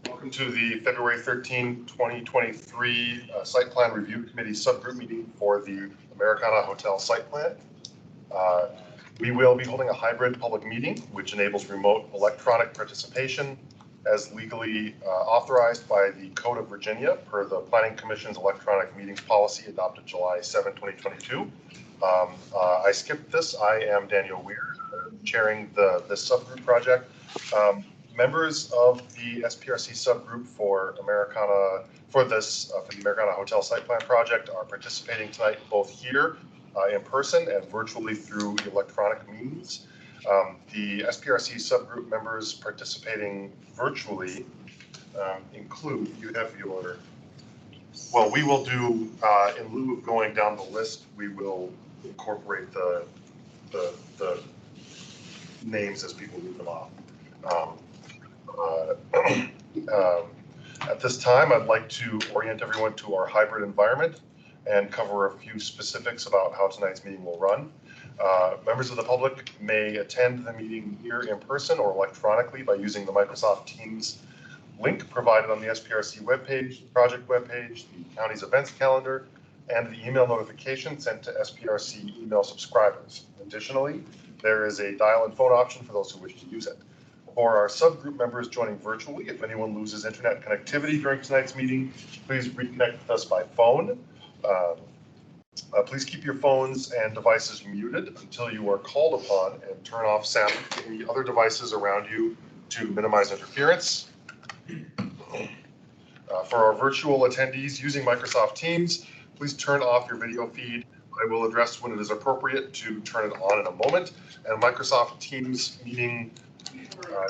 Welcome to the February 13, 2023 Site Plan Review Committee subgroup meeting for the Americana Hotel Site Plan. We will be holding a hybrid public meeting, which enables remote electronic participation as legally authorized by the Code of Virginia per the Planning Commission's electronic meetings policy adopted July 7, 2022. I skipped this. I am Daniel Weir, chairing this subgroup project. Members of the SPRC subgroup for Americana, for the Americana Hotel Site Plan Project are participating tonight both here in person and virtually through electronic means. The SPRC subgroup members participating virtually include, you have your, well, we will do, in lieu of going down the list, we will incorporate the names as people read them off. At this time, I'd like to orient everyone to our hybrid environment and cover a few specifics about how tonight's meeting will run. Members of the public may attend the meeting here in person or electronically by using the Microsoft Teams link provided on the SPRC webpage, the project webpage, the county's events calendar, and the email notification sent to SPRC email subscribers. Additionally, there is a dial-in phone option for those who wish to use it. For our subgroup members joining virtually, if anyone loses internet connectivity during tonight's meeting, please reconnect with us by phone. Please keep your phones and devices muted until you are called upon, and turn off sound to any other devices around you to minimize interference. For our virtual attendees using Microsoft Teams, please turn off your video feed. I will address when it is appropriate to turn it on in a moment. And Microsoft Teams meeting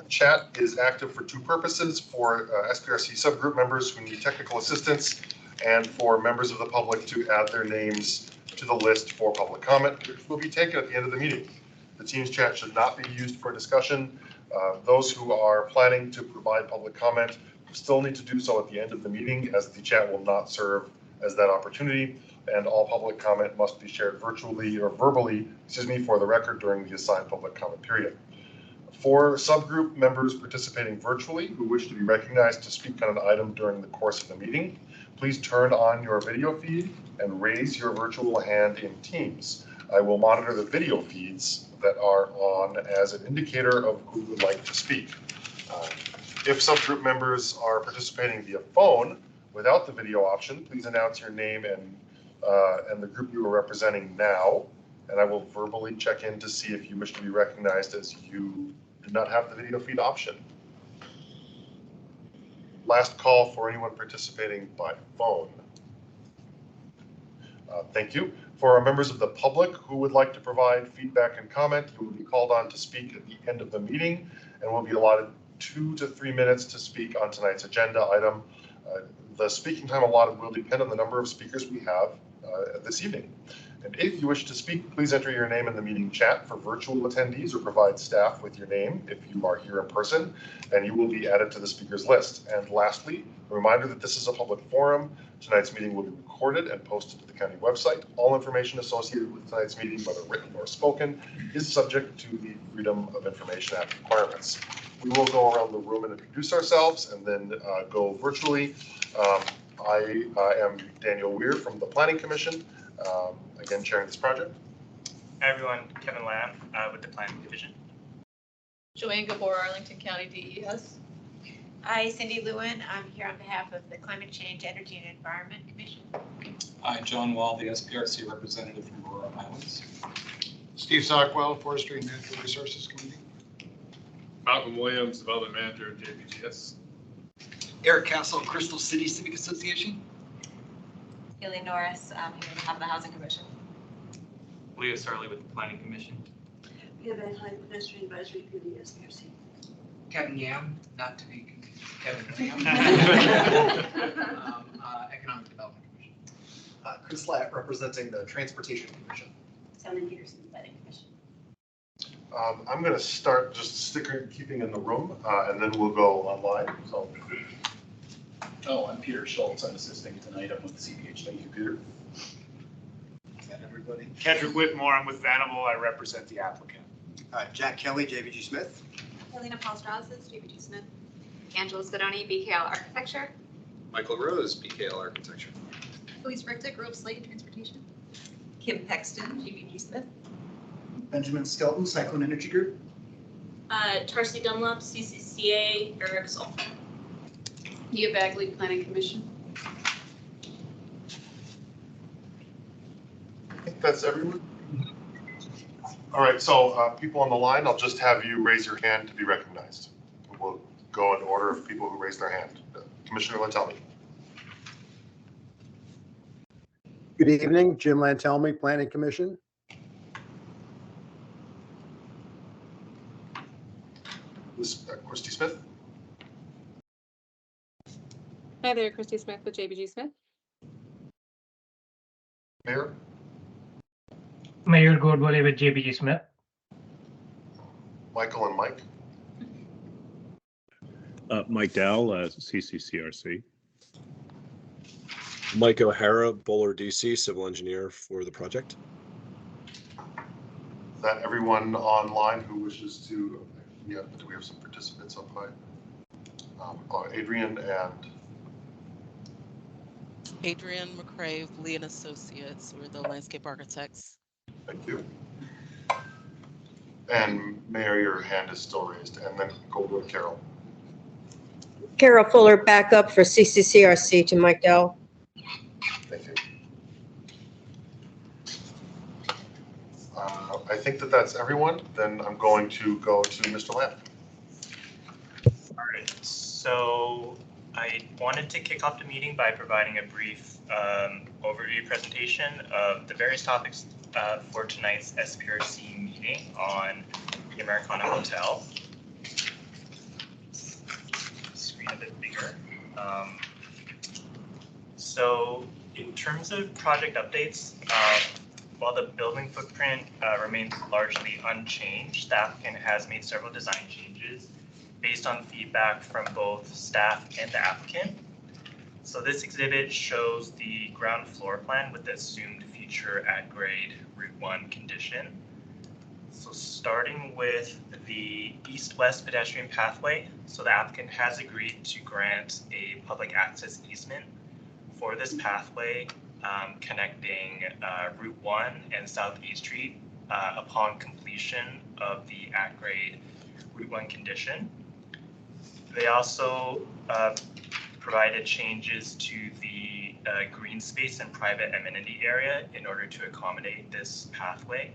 chat is active for two purposes: for SPRC subgroup members who need technical assistance, and for members of the public to add their names to the list for public comment, which will be taken at the end of the meeting. The Teams chat should not be used for discussion. Those who are planning to provide public comment still need to do so at the end of the meeting, as the chat will not serve as that opportunity, and all public comment must be shared virtually or verbally, for the record during the assigned public comment period. For subgroup members participating virtually who wish to be recognized to speak on an item during the course of the meeting, please turn on your video feed and raise your virtual hand in Teams. I will monitor the video feeds that are on as an indicator of who would like to speak. If subgroup members are participating via phone without the video option, please announce your name and the group you are representing now, and I will verbally check in to see if you wish to be recognized, as you do not have the video feed option. Last call for anyone participating by phone. Thank you. For our members of the public who would like to provide feedback and comment, you will be called on to speak at the end of the meeting and will be allotted 2 to 3 minutes to speak on tonight's agenda item. The speaking time allotted will depend on the number of speakers we have this evening. And if you wish to speak, please enter your name in the meeting chat for virtual attendees, or provide staff with your name if you are here in person, and you will be added to the speakers list. And lastly, a reminder that this is a public forum. Tonight's meeting will be recorded and posted to the county website. All information associated with tonight's meeting, whether written or spoken, is subject to the Freedom of Information Act requirements. We will go around the room and introduce ourselves, and then go virtually. I am Daniel Weir from the Planning Commission, again chairing this project. Hi everyone, Kevin Lamb with the Planning Division. Joanne Gabor, Arlington County DES. Hi, Cindy Lewin. I'm here on behalf of the Climate Change, Energy and Environment Commission. Hi, John Wall, the SPRC representative from Aurora Islands. Steve Sockwell, Forestry and Natural Resources Committee. Malcolm Williams, Development Manager, JPGS. Eric Castle, Crystal City Civic Association. Haley Norris, here on behalf of the Housing Commission. Leo Sarley with the Planning Commission. Kevin Hyde, Pedestrian Advisory Committee, SPRC. Kevin Yam, not to be confused, Kevin Lamb. Economic Development Commission. Chris Latt, representing the Transportation Commission. Sally Peterson, Planning Commission. I'm going to start just keeping in the room, and then we'll go online. So. Oh, I'm Peter Schultz. I'm assisting tonight. I'm with the CPH. Thank you, Peter. Is that everybody? Kendrick Whitmore. I'm with Venable. I represent the applicant. Jack Kelly, JVG Smith. Helena Palstrazis, JVG Smith. Angela Spadoni, BKL Architecture. Michael Rose, BKL Architecture. Louise Richter, Grove Slate Transportation. Kim Pexton, GBG Smith. Benjamin Skelton, Cyclone Energy Group. Tarcy Dunlop, CCCA, Eric Sol. Nia Bagley, Planning Commission. I think that's everyone. All right, so people on the line, I'll just have you raise your hand to be recognized. We'll go in order of people who raise their hand. Commissioner Lantelmi. Good evening, Jim Lantelmi, Planning Commission. Christy Smith. Hi there, Christy Smith with JBG Smith. Mayor. Mayor Godwale with JBG Smith. Michael and Mike. Mike Dowell, CCCRC. Mike O'Hara, Bowler DC, civil engineer for the project. Is that everyone online who wishes to? Yeah, do we have some participants up high? Adrian and Adrian McCrave, Lee and Associates. We're the landscape architects. Thank you. And Mayor, your hand is still raised, and then go with Carol. Carol Fuller, backup for CCCRC to Mike Dell. Thank you. I think that's everyone. Then I'm going to go to Mr. Lamb. All right, so I wanted to kick off the meeting by providing a brief overview presentation of the various topics for tonight's SPRC meeting on the Americana Hotel. Screen a bit bigger. So in terms of project updates, while the building footprint remains largely unchanged, the applicant has made several design changes based on feedback from both staff and the applicant. So this exhibit shows the ground floor plan with the assumed future at-grade Route 1 condition. So starting with the east-west pedestrian pathway, so the applicant has agreed to grant a public access easement for this pathway connecting Route 1 and South East Street upon completion of the at-grade Route 1 condition. They also provided changes to the green space and private amenity area in order to accommodate this pathway.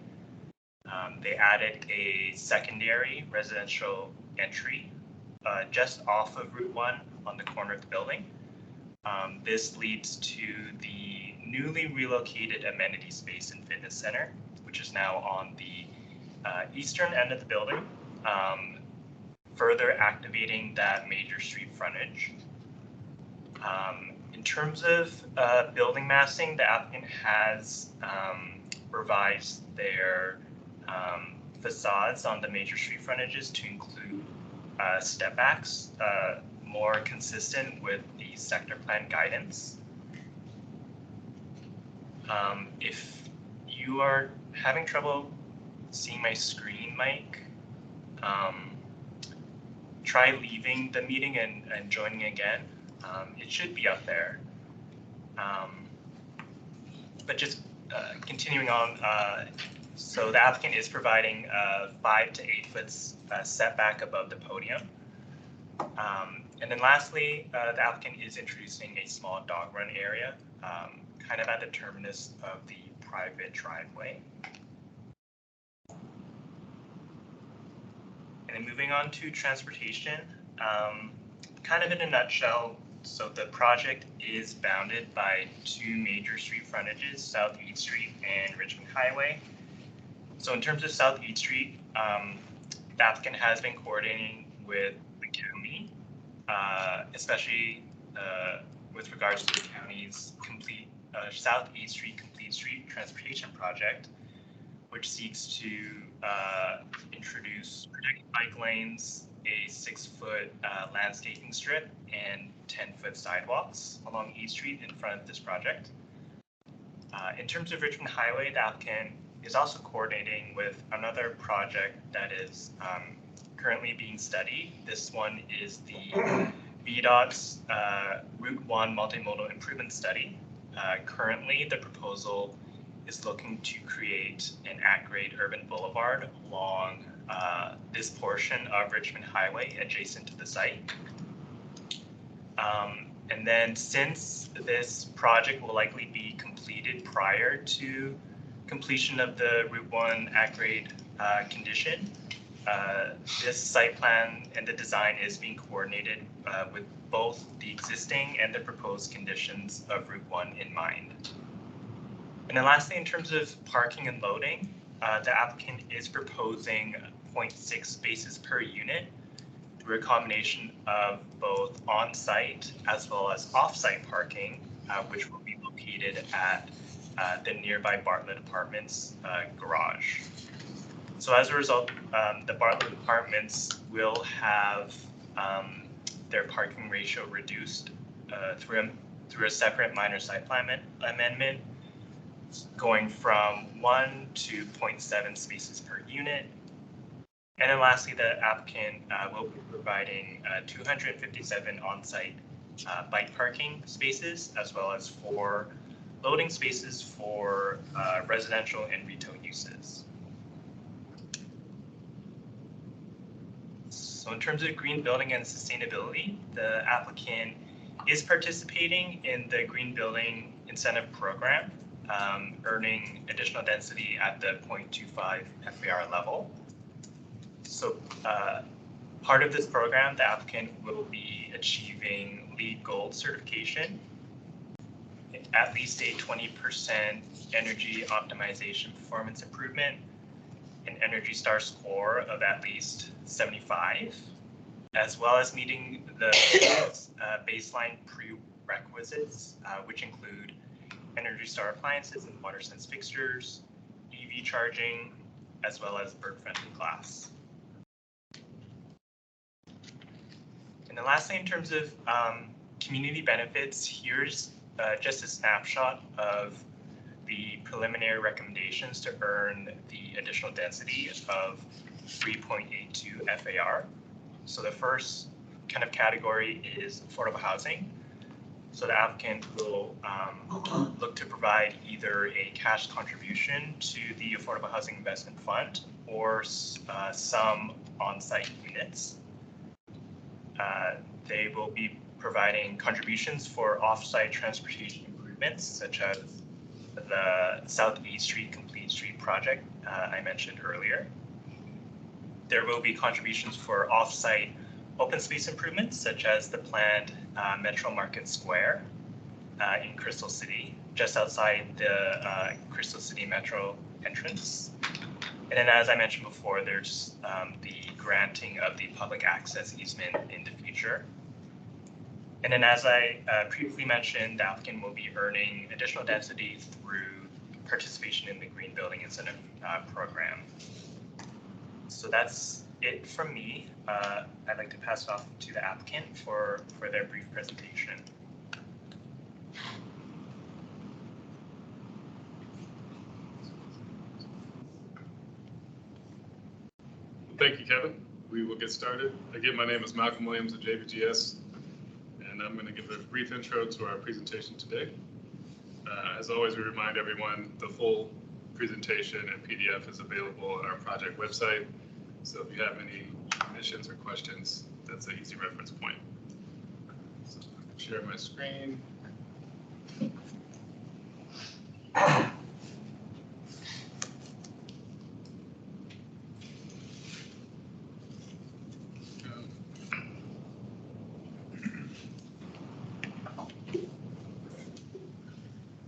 They added a secondary residential entry just off of Route 1 on the corner of the building. This leads to the newly relocated amenity space and fitness center, which is now on the eastern end of the building, further activating that major street frontage. In terms of building massing, the applicant has revised their facades on the major street frontages to include step backs, more consistent with the sector plan guidance. If you are having trouble seeing my screen, Mike, try leaving the meeting and joining again. It should be up there. But just continuing on, so the applicant is providing a 5 to 8 foot setback above the podium. And then lastly, the applicant is introducing a small dog run area, kind of at the terminus of the private driveway. And then moving on to transportation, kind of in a nutshell, so the project is bounded by 2 major street frontages, South East Street and Richmond Highway. So in terms of South East Street, the applicant has been coordinating with the county, especially with regards to the county's complete Southeast Street Complete Street Transportation Project, which seeks to introduce protected bike lanes, a 6-foot landscaping strip, and 10-foot sidewalks along East Street in front of this project. In terms of Richmond Highway, the applicant is also coordinating with another project that is currently being studied. This one is the VDOT's Route 1 multimodal improvement study. Currently, the proposal is looking to create an at-grade urban boulevard along this portion of Richmond Highway adjacent to the site. And then since this project will likely be completed prior to completion of the Route 1 at-grade condition, this site plan and the design is being coordinated with both the existing and the proposed conditions of Route 1 in mind. And then lastly, in terms of parking and loading, the applicant is proposing 0.6 spaces per unit through a combination of both on-site as well as off-site parking, which will be located at the nearby Bartlett Apartments garage. So as a result, the Bartlett Apartments will have their parking ratio reduced through a separate minor site plan amendment, going from 1 to 0.7 spaces per unit. And then lastly, the applicant will be providing 257 on-site bike parking spaces, as well as 4 loading spaces for residential and retail uses. So in terms of green building and sustainability, the applicant is participating in the Green Building Incentive Program, earning additional density at the 0.25 FAR level. So part of this program, the applicant will be achieving LEED Gold certification, at least a 20% energy optimization performance improvement, an Energy Star score of at least 75, as well as meeting the baseline prerequisites, which include Energy Star appliances and WaterSense fixtures, EV charging, as well as bird-friendly glass. And then lastly, in terms of community benefits, here's just a snapshot of the preliminary recommendations to earn the additional density of 3.82 FAR. So the first kind of category is affordable housing. So the applicant will look to provide either a cash contribution to the Affordable Housing Investment Fund or some on-site units. They will be providing contributions for off-site transportation improvements, such as the Southeast Street Complete Street project I mentioned earlier. There will be contributions for off-site open space improvements, such as the planned Metro Market Square in Crystal City, just outside the Crystal City Metro entrance. And then, as I mentioned before, there's the granting of the public access easement in the future. And then, as I previously mentioned, the applicant will be earning additional density through participation in the Green Building Incentive Program. So that's it from me. I'd like to pass it off to the applicant for their brief presentation. Thank you, Kevin. We will get started. Again, my name is Malcolm Williams of JBGS, and I'm going to give a brief intro to our presentation today. As always, we remind everyone the full presentation and PDF is available on our project website. So if you have any questions or questions, that's an easy reference point. So I can share my screen.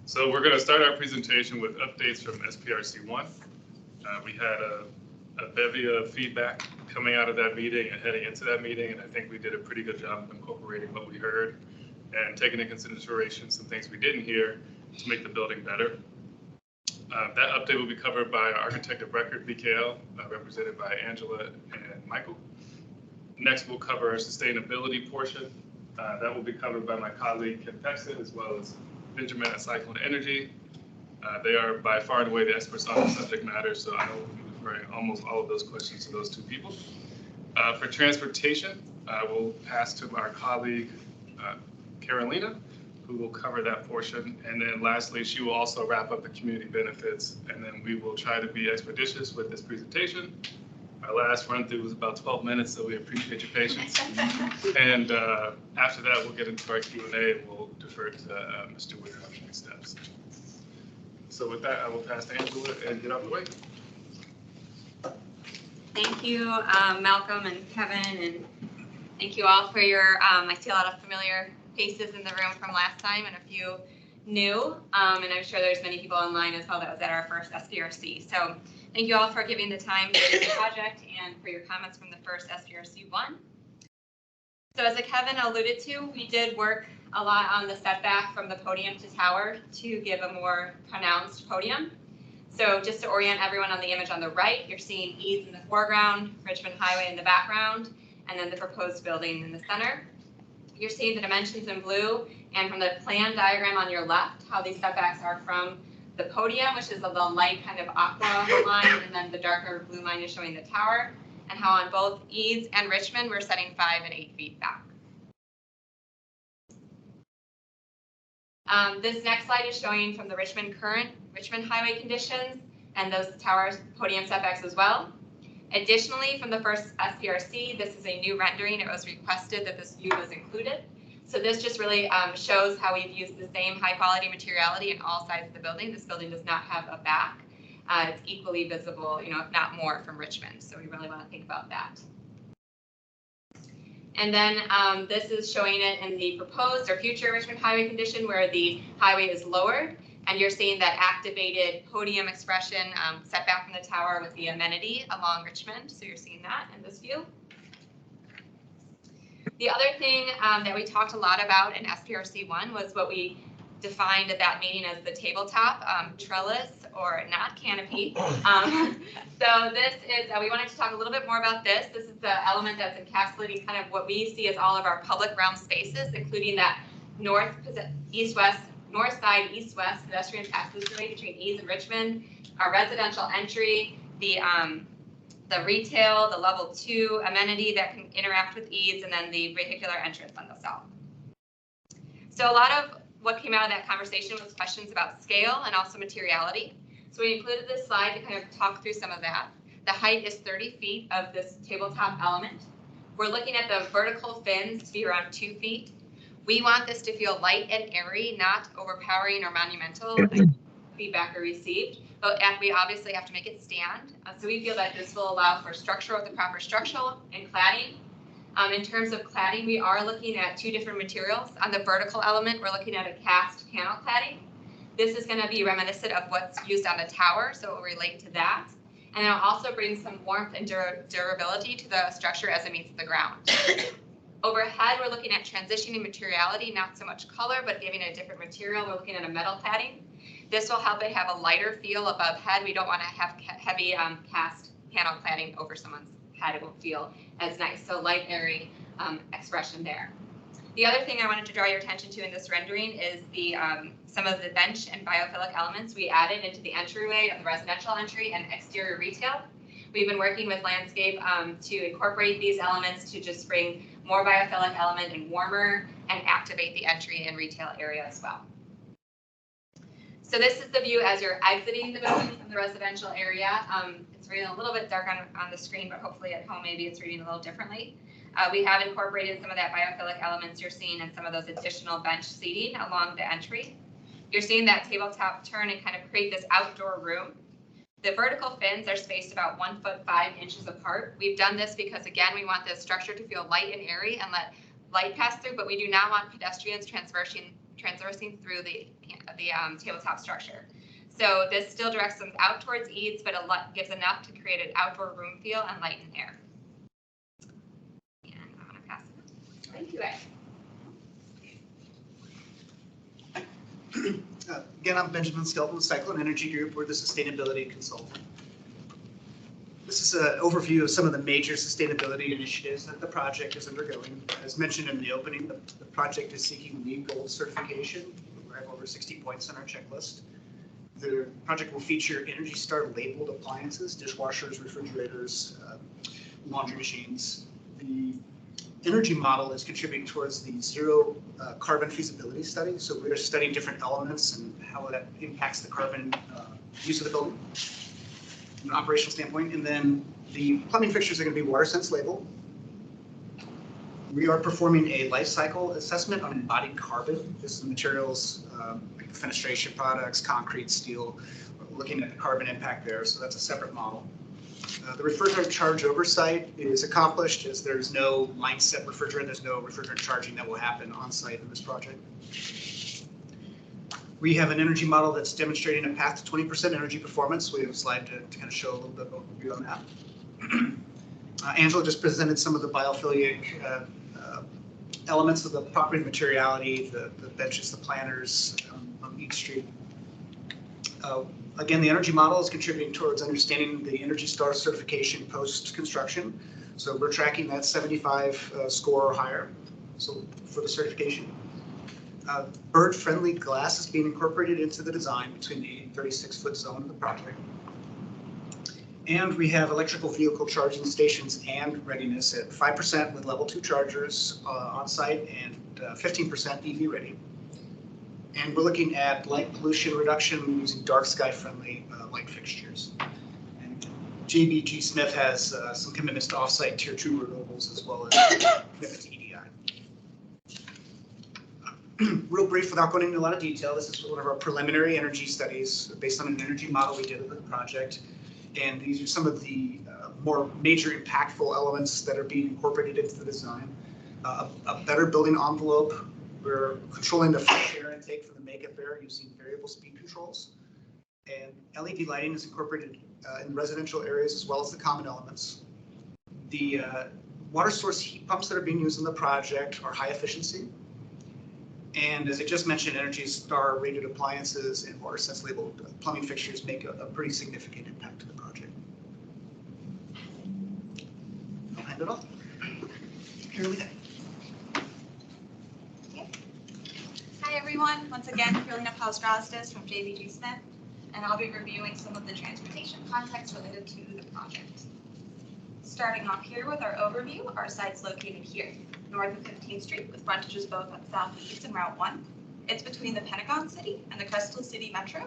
So we're going to start our presentation with updates from SPRC1. We had a bevy of feedback coming out of that meeting and heading into that meeting, and I think we did a pretty good job of incorporating what we heard and taking into consideration some things we didn't hear to make the building better. That update will be covered by our architect of record, BKL, represented by Angela and Michael. Next, we'll cover our sustainability portion. That will be covered by my colleague, Ken Pexton, as well as Benjamin at Cyclone Energy. They are by far and away the experts on the subject matter, so I will be referring almost all of those questions to those two people. For transportation, we'll pass to our colleague, Carolina, who will cover that portion. And then lastly, she will also wrap up the community benefits. And then we will try to be expeditious with this presentation. Our last run through was about 12 minutes, so we appreciate your patience. And after that, we'll get into our Q&A and we'll defer to Mr. Woodard on the next steps. So with that, I will pass to Angela and get out of the way. Thank you, Malcolm and Kevin, and thank you all for your, I see a lot of familiar faces in the room from last time and a few new, and I'm sure there's many people online as well that was at our first SPRC. So thank you all for giving the time to the project and for your comments from the first SPRC 1. So as Kevin alluded to, we did work a lot on the setback from the podium to tower to give a more pronounced podium. So just to orient everyone on the image on the right, you're seeing Eads in the foreground, Richmond Highway in the background, and then the proposed building in the center. You're seeing the dimensions in blue, and from the plan diagram on your left, how these setbacks are from the podium, which is the light kind of aqua line, and then the darker blue line is showing the tower, and how on both Eads and Richmond, we're setting 5 and 8 feet back. This next slide is showing from the Richmond Highway conditions and those towers podium setbacks as well. Additionally, from the first SPRC, this is a new rendering. It was requested that this view was included. So this just really shows how we've used the same high quality materiality in all sides of the building. This building does not have a back. It's equally visible, if not more, from Richmond. So we really want to think about that. And then this is showing it in the proposed or future Richmond Highway condition where the highway is lowered. And you're seeing that activated podium expression set back from the tower with the amenity along Richmond. So you're seeing that in this view. The other thing that we talked a lot about in SPRC 1 was what we defined at that meeting as the tabletop trellis or not canopy. So this is, we wanted to talk a little bit more about this. This is the element that's encapsulating kind of what we see as all of our public realm spaces, including that north side, east-west pedestrian passageway between Eads and Richmond, our residential entry, the retail, the level 2 amenity that can interact with Eads, and then the vehicular entrance on the south. So a lot of what came out of that conversation was questions about scale and also materiality. So we included this slide to kind of talk through some of that. The height is 30 feet of this tabletop element. We're looking at the vertical fins to be around 2 feet. We want this to feel light and airy, not overpowering or monumental feedback we received, but we obviously have to make it stand. So we feel that this will allow for structure with the proper structural and cladding. In terms of cladding, we are looking at 2 different materials. On the vertical element, we're looking at a cast panel cladding. This is going to be reminiscent of what's used on the tower, so it will relate to that. And it'll also bring some warmth and durability to the structure as it meets the ground. Overhead, we're looking at transitioning materiality, not so much color, but giving a different material. We're looking at a metal cladding. This will help it have a lighter feel above head. We don't want to have heavy cast panel cladding over someone's head. It won't feel as nice. So light, airy expression there. The other thing I wanted to draw your attention to in this rendering is the some of the bench and biophilic elements we added into the entryway of the residential entry and exterior retail. We've been working with landscape to incorporate these elements to just bring more biophilic element and warmer and activate the entry and retail area as well. So this is the view as you're exiting the building from the residential area. It's reading a little bit dark on the screen, but hopefully at home maybe it's reading a little differently. We have incorporated some of that biophilic elements you're seeing and some of those additional bench seating along the entry. You're seeing that tabletop turn and kind of create this outdoor room. The vertical fins are spaced about 1 foot 5 inches apart. We've done this because, again, we want the structure to feel light and airy and let light pass through, but we do not want pedestrians transversing through the tabletop structure. So this still directs them out towards Eads, but it gives enough to create an outdoor room feel and light and air. And I'm going to pass it. Thank you, guys. Again, I'm Benjamin Skelton with Cyclone Energy Group. We're the sustainability consultant. This is an overview of some of the major sustainability initiatives that the project is undergoing. As mentioned in the opening, the project is seeking LEED Gold certification. We have over 60 points on our checklist. The project will feature Energy Star labeled appliances, dishwashers, refrigerators, laundry machines, The energy model is contributing towards the zero carbon feasibility study. So we're studying different elements and how that impacts the carbon use of the building from an operational standpoint. And then the plumbing fixtures are going to be water sense labeled. We are performing a life cycle assessment on embodied carbon. This is the materials like fenestration products, concrete, steel, looking at the carbon impact there. So that's a separate model. The refrigerant charge oversight is accomplished as there's no line set refrigerant. There's no refrigerant charging that will happen on site in this project. We have an energy model that's demonstrating a path to 20% energy performance. We have a slide to kind of show a little bit of overview on that. Angela just presented some of the biophilic elements of the property materiality, the benches, the planters on each street. Again, the energy model is contributing towards understanding the Energy Star certification post-construction. So we're tracking that 75 score or higher so for the certification. Bird-friendly glass is being incorporated into the design between the 8 and 36-foot zone of the project. And we have electrical vehicle charging stations and readiness at 5% with level 2 chargers on site and 15% EV ready. And we're looking at light pollution reduction using dark sky friendly light fixtures. And JBG Smith has some commitments to offsite tier 2 renewables as well as commitment to EDI. Real brief without going into a lot of detail, this is one of our preliminary energy studies based on an energy model we did of the project. And these are some of the more major impactful elements that are being incorporated into the design. A better building envelope. We're controlling the fresh air intake from the makeup air using variable speed controls. And LED lighting is incorporated in residential areas as well as the common elements. The water source heat pumps that are being used in the project are high efficiency. And as I just mentioned, Energy Star rated appliances and water sense labeled plumbing fixtures make a pretty significant impact to the project. I'll hand it off. Here we go. Hi everyone, once again, Carolina Paustrastis from JBG Smith, and I'll be reviewing some of the transportation context related to the project. Starting off here with our overview, our site's located here, north of 15th Street, with frontages both on Southeast and Route 1. It's between the Pentagon City and the Crystal City Metro,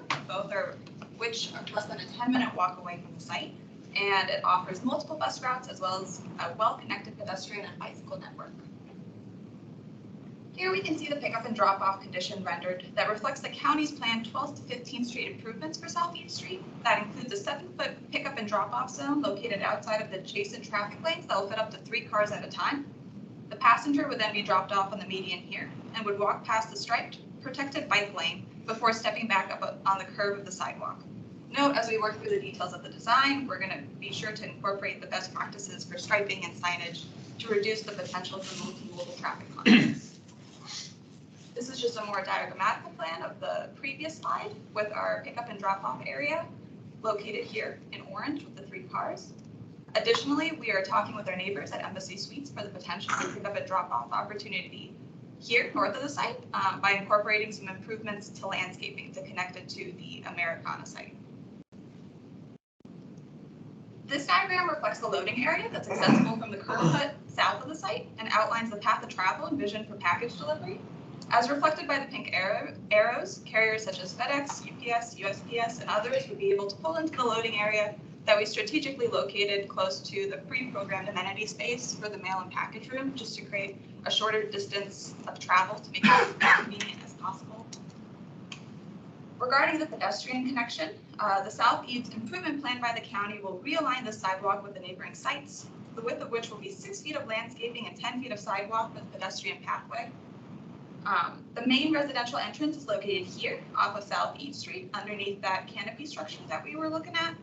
which are less than a 10-minute walk away from the site, and it offers multiple bus routes as well as a well-connected pedestrian and bicycle network. Here we can see the pickup and drop-off condition rendered that reflects the county's planned 12th to 15th Street improvements for Southeast Street. That includes a 7-foot pickup and drop-off zone located outside of the adjacent traffic lanes that will fit up to 3 cars at a time. The passenger would then be dropped off on the median here and would walk past the striped protected bike lane before stepping back up on the curve of the sidewalk. Note, as we work through the details of the design, we're going to be sure to incorporate the best practices for striping and signage to reduce the potential for multimodal traffic conflicts. This is just a more diagrammatical plan of the previous slide with our pickup and drop-off area located here in orange with the 3 cars. Additionally, we are talking with our neighbors at Embassy Suites for the potential for pickup and drop-off opportunity here north of the site by incorporating some improvements to landscaping to connect it to the Americana site. This diagram reflects the loading area that's accessible from the curb cut south of the site and outlines the path of travel envisioned for package delivery. As reflected by the pink arrows, carriers such as FedEx, UPS, USPS, and others would be able to pull into the loading area that we strategically located close to the pre-programmed amenity space for the mail and package room, just to create a shorter distance of travel to make it as convenient as possible. Regarding the pedestrian connection, the Southeast improvement plan by the county will realign the sidewalk with the neighboring sites, the width of which will be 6 feet of landscaping and 10 feet of sidewalk with pedestrian pathway. The main residential entrance is located here off of Southeast Street underneath that canopy structure that we were looking at,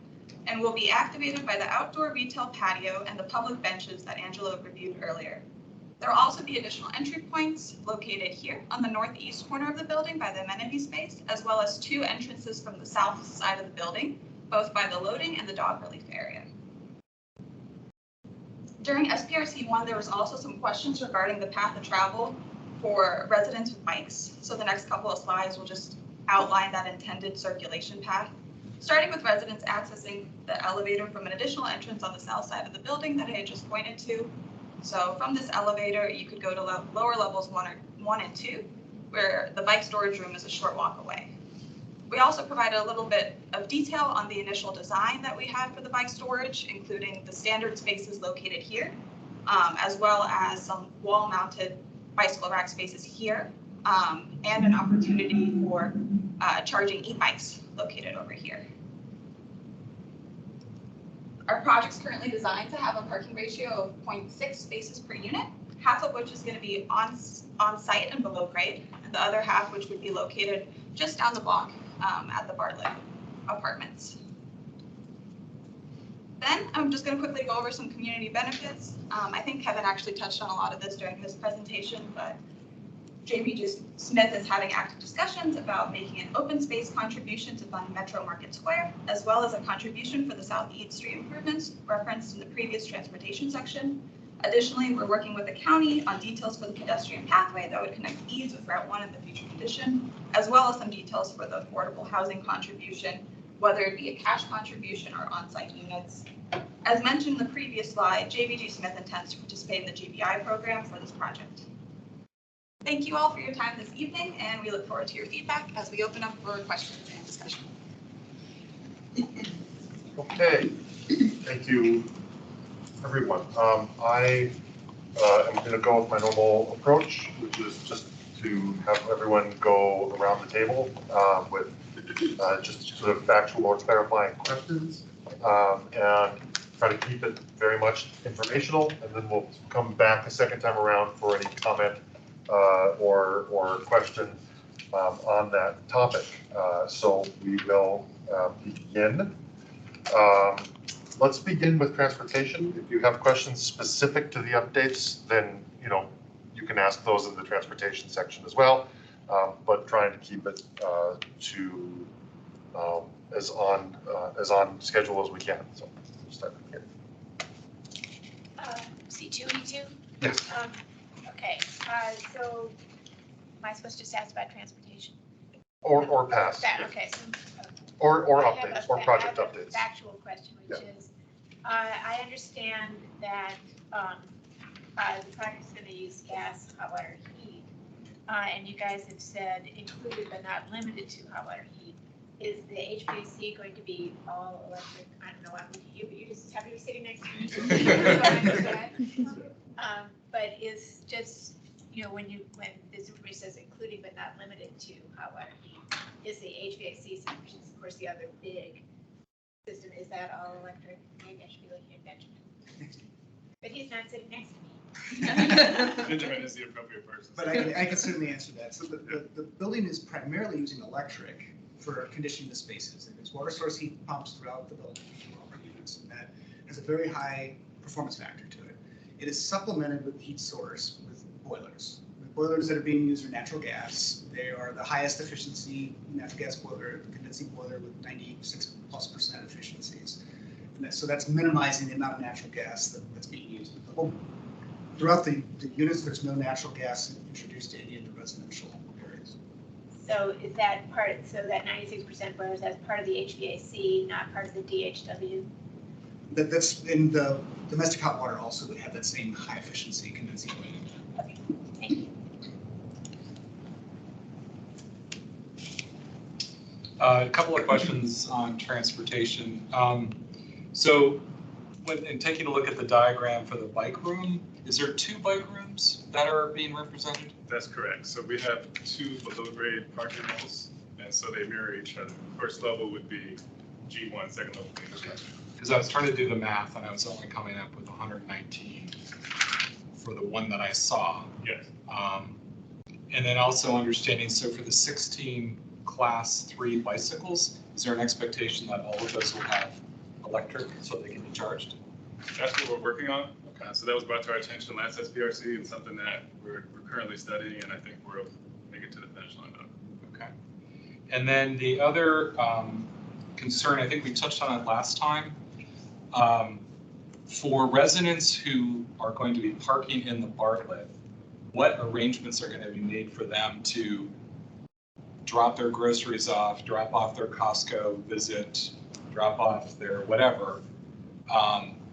and will be activated by the outdoor retail patio and the public benches that Angela reviewed earlier. There will also be additional entry points located here on the northeast corner of the building by the amenity space, as well as 2 entrances from the south side of the building, both by the loading and the dog relief area. During SPRC1, there was also some questions regarding the path of travel for residents with bikes. So the next couple of slides will just outline that intended circulation path, starting with residents accessing the elevator from an additional entrance on the south side of the building that I had just pointed to. So from this elevator, you could go to lower levels 1 and 2, where the bike storage room is a short walk away. We also provided a little bit of detail on the initial design that we had for the bike storage, including the standard spaces located here, as well as some wall-mounted bicycle rack spaces here, and an opportunity for charging e-bikes located over here. Our project's currently designed to have a parking ratio of 0.6 spaces per unit, half of which is going to be on site and below grade, and the other half which would be located just down the block at the Bartlett Apartments. Then I'm just going to quickly go over some community benefits. I think Kevin actually touched on a lot of this during his presentation, but JBG Smith is having active discussions about making an open space contribution to fund Metro Market Square, as well as a contribution for the South East Street improvements referenced in the previous transportation section. Additionally, we're working with the county on details for the pedestrian pathway that would connect Eads with Route 1 in the future condition, as well as some details for the affordable housing contribution, whether it be a cash contribution or on-site units. As mentioned in the previous slide, JBG Smith intends to participate in the GBI program for this project. Thank you all for your time this evening, and we look forward to your feedback as we open up for questions and discussion. Okay, thank you, everyone. I am going to go with my normal approach, which is just to have everyone go around the table with just sort of factual or clarifying questions, and try to keep it very much informational, and then we'll come back a second time around for any comment or question on that topic. So we will begin. Let's begin with transportation. If you have questions specific to the updates, then you can ask those in the transportation section as well. But trying to keep it to as on schedule as we can. So we'll start from here. C2E2? Yes. Okay, so am I supposed to just ask about transportation? Or past. Okay. Or updates, or project updates. I have a factual question, which is, I understand that the project's going to use gas, hot water, heat, and you guys have said included but not limited to hot water, heat. Is the HVAC going to be all electric? I don't know, I'm looking at you, but you just happen to be sitting next to me. So that's what I said. But is just, when this information says including but not limited to hot water, heat, is the HVAC system, which is of course the other big system, is that all electric? Maybe I should be looking at Benjamin. But he's not sitting next to me. Benjamin is the appropriate person. But I can certainly answer that. So the building is primarily using electric for conditioning the spaces. And there's water source heat pumps throughout the building for all our units, and that has a very high performance factor to it. It is supplemented with heat source with boilers. The boilers that are being used are natural gas. They are the highest efficiency natural gas boiler, the condensing boiler with 96+% efficiencies. And so that's minimizing the amount of natural gas that's being used. Throughout the units, there's no natural gas introduced to any of the residential areas. So is that part, so that 96% boilers, that's part of the HVAC, not part of the DHW? That's in the domestic hot water also would have that same high efficiency condensing boiler. Okay, thank you. A couple of questions on transportation. So in taking a look at the diagram for the bike room, is there 2 bike rooms that are being represented? That's correct. So we have 2 below-grade parking levels, and so they mirror each other. First level would be G1, second level would be G2. Because I was trying to do the math, and I was only coming up with 119 for the one that I saw. Yes. And then also understanding, so for the 16 Class 3 bicycles, is there an expectation that all of those will have electric so they can be charged? That's what we're working on. So that was brought to our attention last SPRC and something that we're currently studying, and I think we'll make it to the finish line of. Okay. And then the other concern, I think we touched on it last time, for residents who are going to be parking in the Bartlett, what arrangements are going to be made for them to drop their groceries off, drop off their Costco visit, drop off their whatever?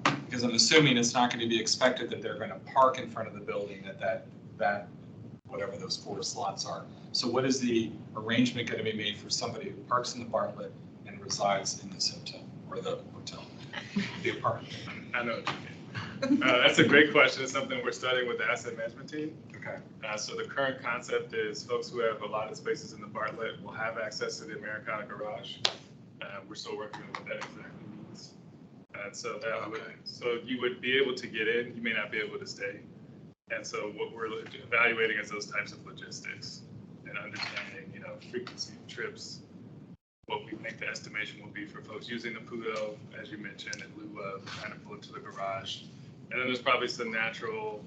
Because Because I'm assuming it's not going to be expected that they're going to park in front of the building at that whatever those 4 slots are. So what is the arrangement going to be made for somebody who parks in the Bartlett and resides in this hotel or the hotel, the apartment? I know what you mean. That's a great question. It's something we're studying with the asset management team. Okay. So the current concept is folks who have allotted spaces in the Bartlett will have access to the Americana garage. We're still working on what that exactly means. And so so you would be able to get in, you may not be able to stay. And so what we're evaluating is those types of logistics and understanding, frequency of trips, what we think the estimation will be for folks using the PUDO, as you mentioned, in lieu of trying to pull it to the garage. And then there's probably some natural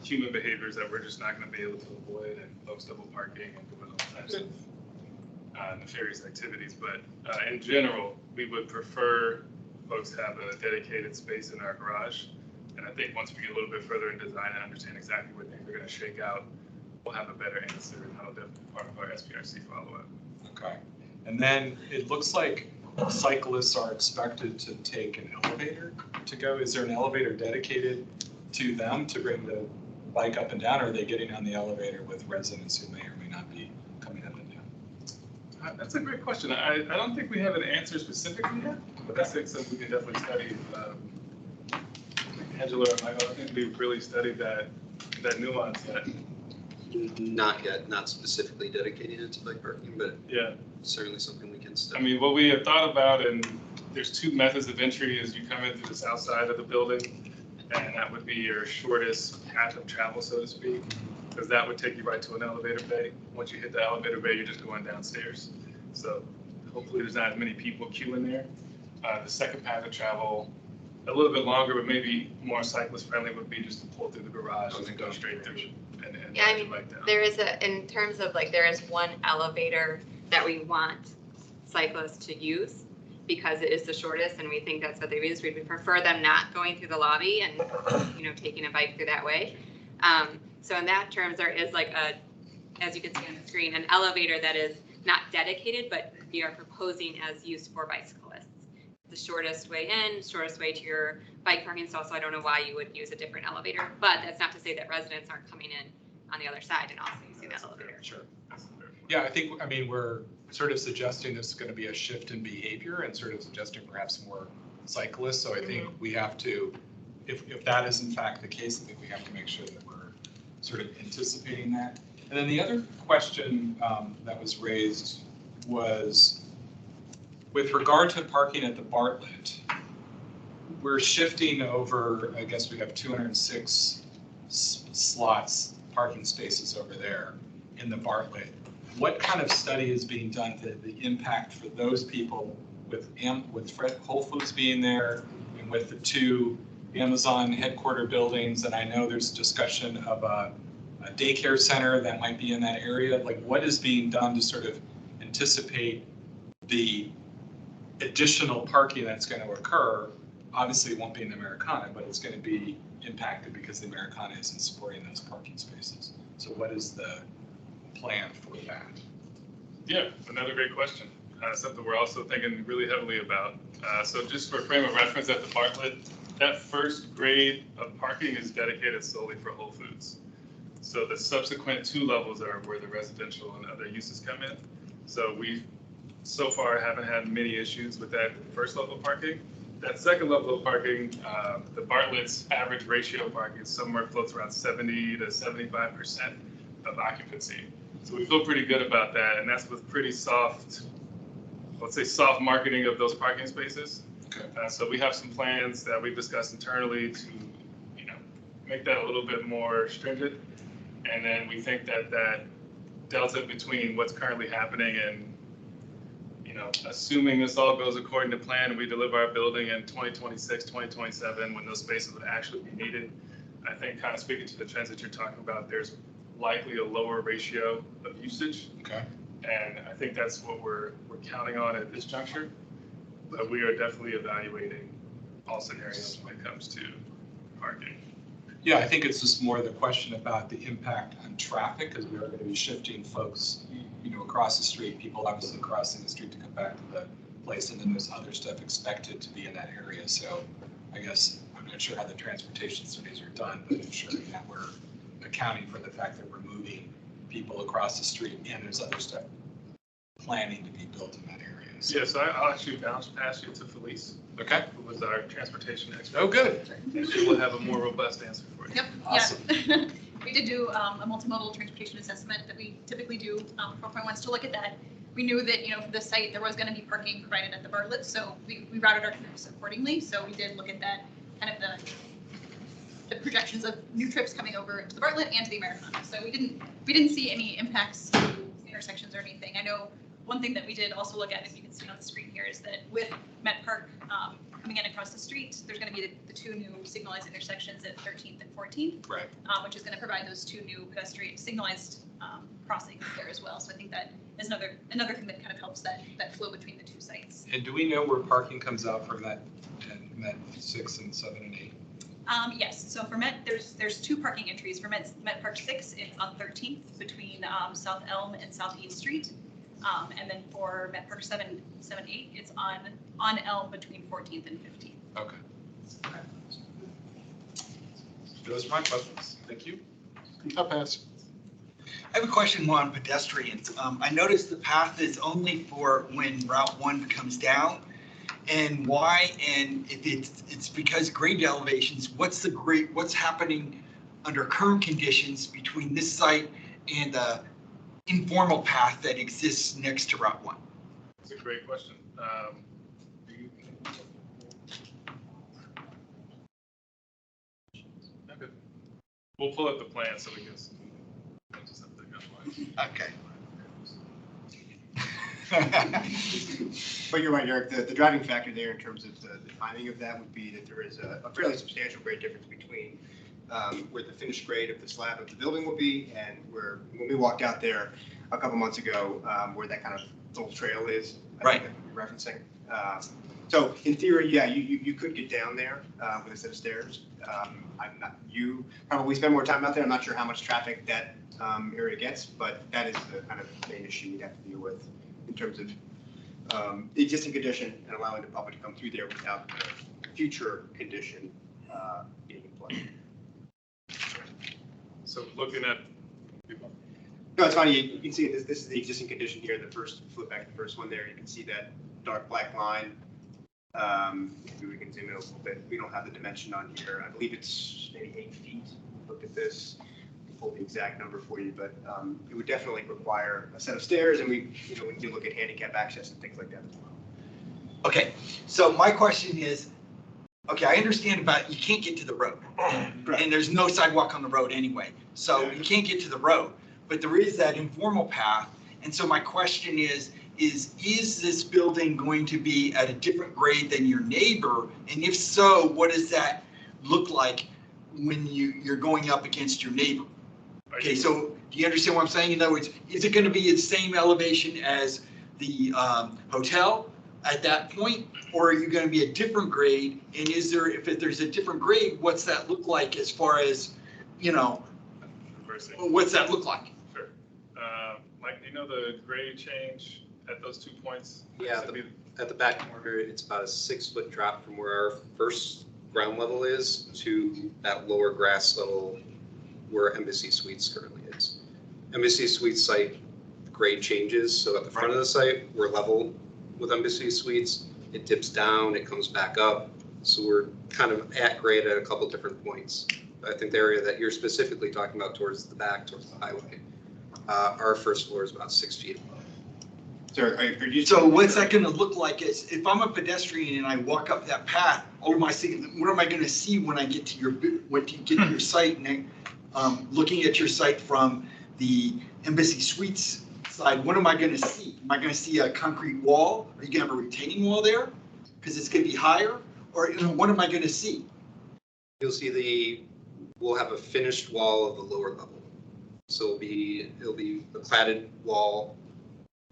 human behaviors that we're just not going to be able to avoid, and folks double parking and doing all types of nefarious activities. But in general, we would prefer folks have a dedicated space in our garage. And I think once we get a little bit further in design and understand exactly where things are going to shake out, we'll have a better answer, and that'll definitely be part of our SPRC follow-up. Okay. And then it looks like cyclists are expected to take an elevator to go. Is there an elevator dedicated to them to bring the bike up and down, or are they getting on the elevator with residents who may or may not be coming up and down? That's a great question. I don't think we have an answer specifically yet, but that's something we can definitely study. Angela or Michael, I think we've really studied that nuance yet. Not yet, not specifically dedicating it to bike parking, but yeah, certainly something we can study. I mean, what we have thought about, and there's 2 methods of entry as you come in through the south side of the building, and that would be your shortest path of travel, so to speak, because that would take you right to an elevator bay. Once you hit the elevator bay, you're just going downstairs. So hopefully there's not as many people queuing there. The second path of travel, a little bit longer, but maybe more cyclist friendly, would be just to pull through the garage and go straight through. And yeah, I mean, there is in terms of there is one elevator that we want cyclists to use because it is the shortest, and we think that's what they use. We would prefer them not going through the lobby and taking a bike through that way. So in that terms, there is as you can see on the screen, an elevator that is not dedicated, but we are proposing as use for bicyclists. The shortest way in, shortest way to your bike parking stall. So I don't know why you would use a different elevator, but that's not to say that residents aren't coming in on the other side and also using that elevator. Sure. Yeah, I mean, we're sort of suggesting this is going to be a shift in behavior and sort of suggesting perhaps more cyclists. So I think we have to, if that is in fact the case, I think we have to make sure that we're sort of anticipating that. And then the other question that was raised was, with regard to parking at the Bartlett, we're shifting over, I guess we have 206 slots, parking spaces over there in the Bartlett. What kind of study is being done to the impact for those people with Whole Foods being there and with the 2 Amazon headquarter buildings? And I know there's discussion of a daycare center that might be in that area. What is being done to sort of anticipate the additional parking that's going to occur? Obviously, it won't be in the Americana, but it's going to be impacted because the Americana isn't supporting those parking spaces. So what is the plan for that? Yeah, another great question. Something we're also thinking really heavily about. So just for frame of reference, at the Bartlett, that first grade of parking is dedicated solely for Whole Foods. So the subsequent 2 levels are where the residential and other uses come in. So we so far haven't had many issues with that first level of parking. That second level of parking, the Bartlett's average ratio of parking is somewhere floats around 70 to 75% of occupancy. So we feel pretty good about that, and that's with pretty soft, let's say soft marketing of those parking spaces. Okay. So we have some plans that we've discussed internally to, make that a little bit more stringent. And then we think that that delta between what's currently happening and, assuming this all goes according to plan and we deliver our building in 2026, 2027, when those spaces would actually be needed, I think kind of speaking to the trends that you're talking about, there's likely a lower ratio of usage. Okay. And I think that's what we're counting on at this juncture. But we are definitely evaluating all scenarios when it comes to parking. Yeah, I think it's just more the question about the impact on traffic, because we are going to be shifting folks, across the street, people obviously crossing the street to come back to the place, and then there's other stuff expected to be in that area. So I guess I'm not sure how the transportation studies are done, but ensuring that we're accounting for the fact that we're moving people across the street and there's other stuff planning to be built in that area. So- Yes, I'll actually pass you to Felice. Okay. Who was our transportation expert. Oh, good. And she will have a more robust answer for you. Yep, Awesome. yeah. We did do a multimodal transportation assessment that we typically do 4.1s to look at that. We knew that, for the site, there was going to be parking provided at the Bartlett, so we routed our trips accordingly. So we did look at that, kind of the projections of new trips coming over to the Bartlett and to the Americana. So we didn't see any impacts to intersections or anything. I know one thing that we did also look at, if you can see on the screen here, is that with Met Park coming in across the street, there's going to be the two new signalized intersections at 13th and 14th, right? Which is going to provide those two new pedestrian signalized crossings there as well. So I think that is another thing that kind of helps that flow between the two sites. And do we know where parking comes out from Met 6 and 7 and 8? Yes, so for Met, there's two parking entries. For Met Park 6, it's on 13th between South Elm and South 8th Street. And then for Met Park 7, 8, it's on Elm between 14th and 15th. Okay. Those are my questions. Thank you. I'll pass. I have a question more on pedestrians. I noticed the path is only for when Route 1 comes down. And why? And if it's because grade elevations, what's happening under current conditions between this site and the informal path that exists next to Route 1? That's a great question. Okay. We'll pull up the plan so we can. Okay. But you're right, Eric, the driving factor there in terms of the timing of that would be that there is a fairly substantial grade difference between where the finished grade of the slab of the building will be and where, when we walked out there a couple months ago, where that kind of little trail is. Right. You're referencing. So in theory, yeah, you could get down there with a set of stairs. You probably spend more time out there. I'm not sure how much traffic that area gets, but that is the kind of main issue you have to deal with in terms of the existing condition and allowing the public to come through there without the future condition being in play. So looking at. No, it's funny. You can see this is the existing condition here. The first, flip back to the first one there. You can see that dark black line. Maybe we can zoom in a little bit. We don't have the dimension on here. I believe it's maybe 8 feet. Look at this. Pull the exact number for you, but it would definitely require a set of stairs, and we can look at handicap access and things like that as well. Okay, so my question is, okay, I understand about you can't get to the road, and there's no sidewalk on the road anyway, so you can't get to the road, but there is that informal path, and so my question is this building going to be at a different grade than your neighbor, and if so, what does that look like when you're going up against your neighbor? Okay, so do you understand what I'm saying? In other words, is it going to be the same elevation as the hotel at that point, or are you going to be a different grade? And is there, if there's a different grade, what's that look like as far as, what's that look like? Sure. Mike, do you know the grade change at those 2 points? Yeah, at the back corner, it's about a 6-foot drop from where our first ground level is to that lower grass level where Embassy Suites currently is. Embassy Suites site grade changes, so at the front of the site, we're level with Embassy Suites. It dips down, it comes back up, so we're kind of at grade at a couple different points. I think the area that you're specifically talking about towards the back, towards the highway, our first floor is about 6 feet above. So what's that going to look like? Is if I'm a pedestrian and I walk up that path, what am I going to see when I get to your site? And looking at your site from the Embassy Suites side, what am I going to see? Am I going to see a concrete wall? Are you going to have a retaining wall there because it's going to be higher? Or what am I going to see? You'll see we'll have a finished wall of the lower level. So it'll be a cladded wall,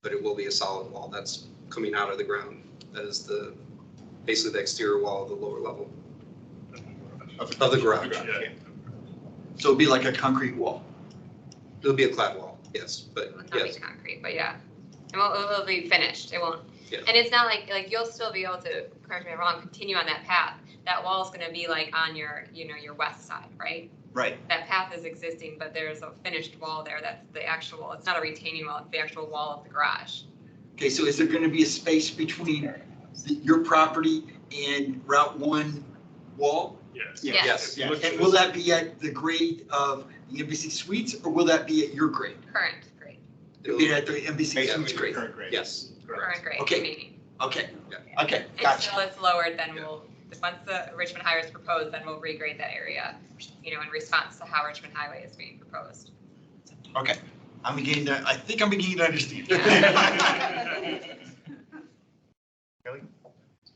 but it will be a solid wall that's coming out of the ground. That is basically the exterior wall of the lower level of the garage. Yeah. So it'll be like a concrete wall. It'll be a clad wall, yes, but Not yes. be concrete, but yeah, it will be finished. It won't, Yeah. and it's not like you'll still be able to, correct me if I'm wrong, continue on that path. that wall is gonna be like on your, your west side, right? Right. That path is existing, but there's a finished wall there. That's the actual, it's not a retaining wall, it's the actual wall of the garage. Okay, so is there going to be a space between your property and Route 1 wall? Yes. Yes. And will that be at the grade of the Embassy Suites, or will that be at your grade? Current grade. It'll be at the Embassy Yeah, Suites grade? Current grade. Yes. Current grade Okay. remaining. Okay, Yeah. okay, Until gotcha. it's lowered, then once the Richmond Highway is proposed, then we'll regrade that area, in response to how Richmond Highway is being proposed. Okay, I think I'm beginning to understand.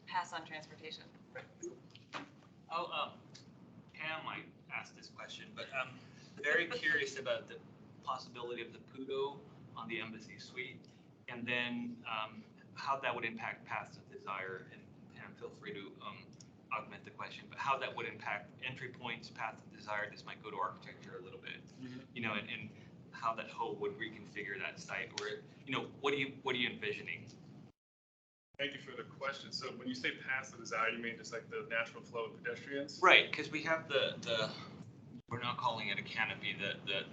Pass on transportation. Oh, Pam might ask this question, but I'm very curious about the possibility of the PUDO on the Embassy Suite, and then how that would impact paths of desire. And Pam, feel free to augment the question, but how that would impact entry points, path of desire. This might go to architecture a little bit, and how that whole would reconfigure that site, or what are you envisioning? Thank you for the question. So when you say paths of desire, you mean just like the natural flow of pedestrians? Right, because we have the we're not calling it a canopy, the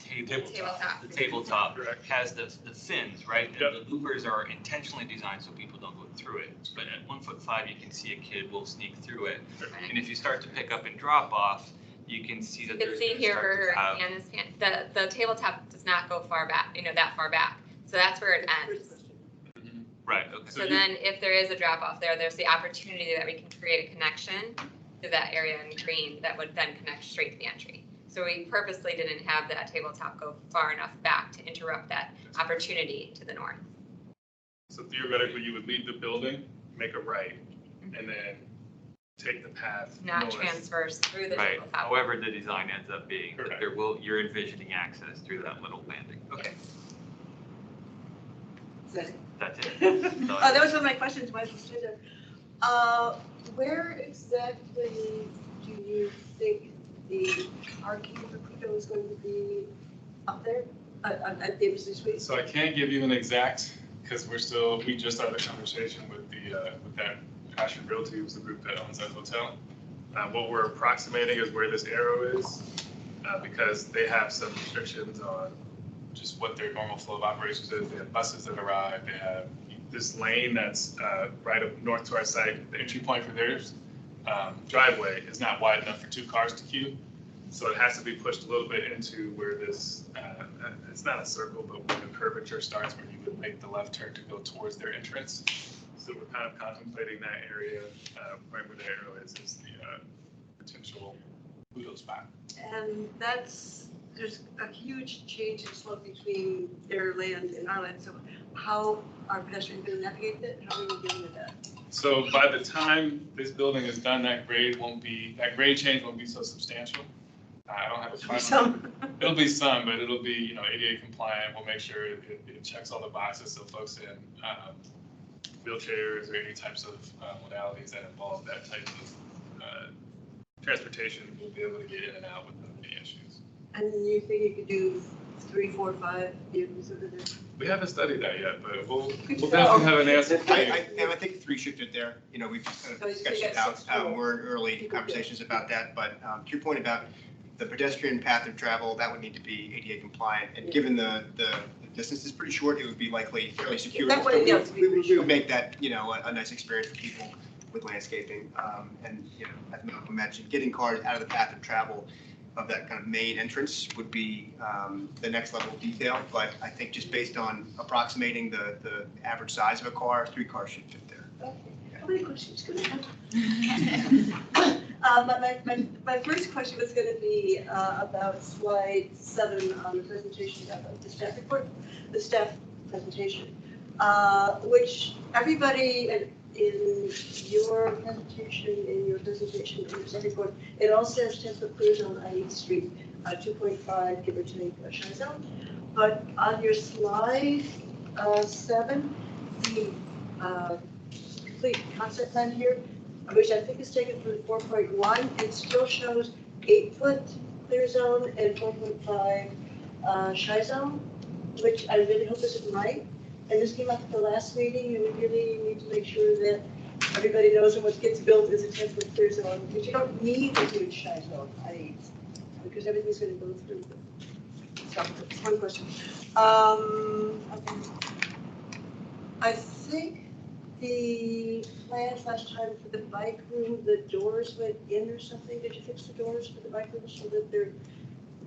tabletop has the fins, right? And the louvers are intentionally designed so people don't go through it. But at 1'5", you can see a kid will sneak through it. And if you start to pick up and drop off, you can see that You can see here where the tabletop does not go far back, that far back. So that's where it ends. Right, okay. So then if there is a drop off there, there's the opportunity that we can create a connection to that area in green that would then connect straight to the entry. So we purposely didn't have that tabletop go far enough back to interrupt that opportunity to the north. So theoretically, you would leave the building, make a right, and then take the path Not north. transverse through the Right, tabletop. however the design ends up being, that you're envisioning access through that little landing. Okay. That's it. That was one of my questions when I was there. Where exactly do you think the arcade for PUDO is going to be up there at the Embassy Suites? So I can't give you an exact, because we just started a conversation with that Ashford Realty, who's the group that owns that hotel. What we're approximating is where this arrow is, because they have some restrictions on just what their normal flow of operations is. They have buses that arrive, they have this lane that's right up north to our site. The entry point for their driveway is not wide enough for 2 cars to queue. So it has to be pushed a little bit into where this, it's not a circle, but where the curvature starts, where you would make the left turn to go towards their entrance. So we're kind of contemplating that area, right where the arrow is the potential PUDO spot. And there's a huge change in slope between their land and our land. So how are pedestrians going to navigate it? How are we dealing with that? So by the time this building is done, that grade change won't be so substantial. I don't have a final number. It'll be some, but it'll be, ADA compliant. We'll make sure it checks all the boxes so folks in wheelchairs or any types of modalities that involve that type of transportation will be able to get in and out without any issues. And you think you could do 3, 4, 5 vehicles over there? We haven't studied that yet, but we'll definitely have an answer for you. I think 3 should fit there. We've kind of sketched it out. We're in early conversations about that, but to your point about the pedestrian path of travel, that would need to be ADA compliant. And given the distance is pretty short, it would be likely fairly secure. That way, yeah, we would make that, a nice experience for people with landscaping. And, as Malcolm mentioned, getting cars out of the path of travel of that kind of main entrance would be the next level of detail. But I think just based on approximating the average size of a car, 3 cars should fit there. Okay. How many questions can I have? My first question was going to be about slide 7 on the presentation of the staff report, the staff presentation, which everybody in your presentation, in your staff report, it all says 10-foot clear zone on each street, 2.5 give or take a shy zone. But on your slide 7, the complete concept plan here, which I think is taken from 4.1, it still shows 8-foot clear zone and 4.5 shy zone, which I really hope isn't right. And this came up at the last meeting, and we really need to make sure that everybody knows when what gets built is a 10-foot clear zone, but you don't need a huge shy zone, because everything's gonna go through. So, that's one question. Okay. I think the plans last time for the bike room, the doors went in or something. Did you fix the doors for the bike room so that they're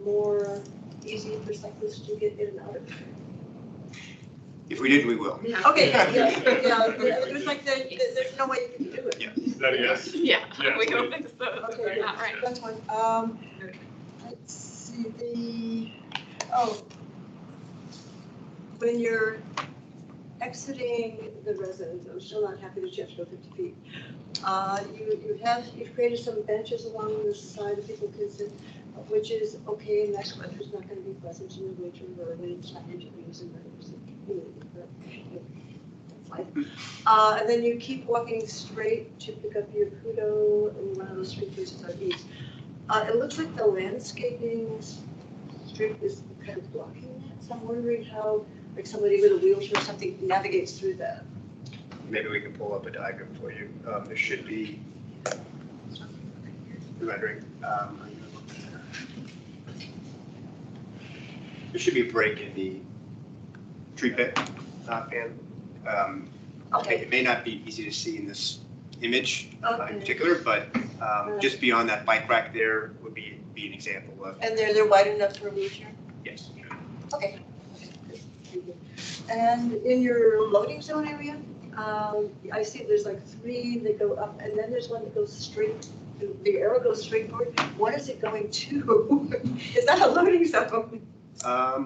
more easy for cyclists to get in and out of? If we did, we will. Okay, yeah, it was like, there's no way you can do it. Yeah. Is that a yes? Yeah, Yes, we don't please. think so. Okay, Not right. that's one. Let's see, when you're exiting the residence, I'm still not happy that you have to go 50 feet. You've created some benches along the side that people can sit, which is okay, and that's weather's not gonna be pleasant in the winter or when it's not interviews and weather's and then you keep walking straight to pick up your Kudo in one of those street faces on east. It looks like the landscaping strip is kind of blocking that, so I'm wondering how, like somebody with a wheelchair or something navigates through that. Maybe we can pull up a diagram for you. There should be the rendering. There should be a break in the tree pit, and it may not be easy to see in this image in particular, but just beyond that bike rack there would be an example of. And they're wide enough for a wheelchair? Yes. Okay. And in your loading zone area, I see there's like 3 that go up, and then there's one that goes straight, the arrow goes straight forward. What is it going to? Is that a loading zone?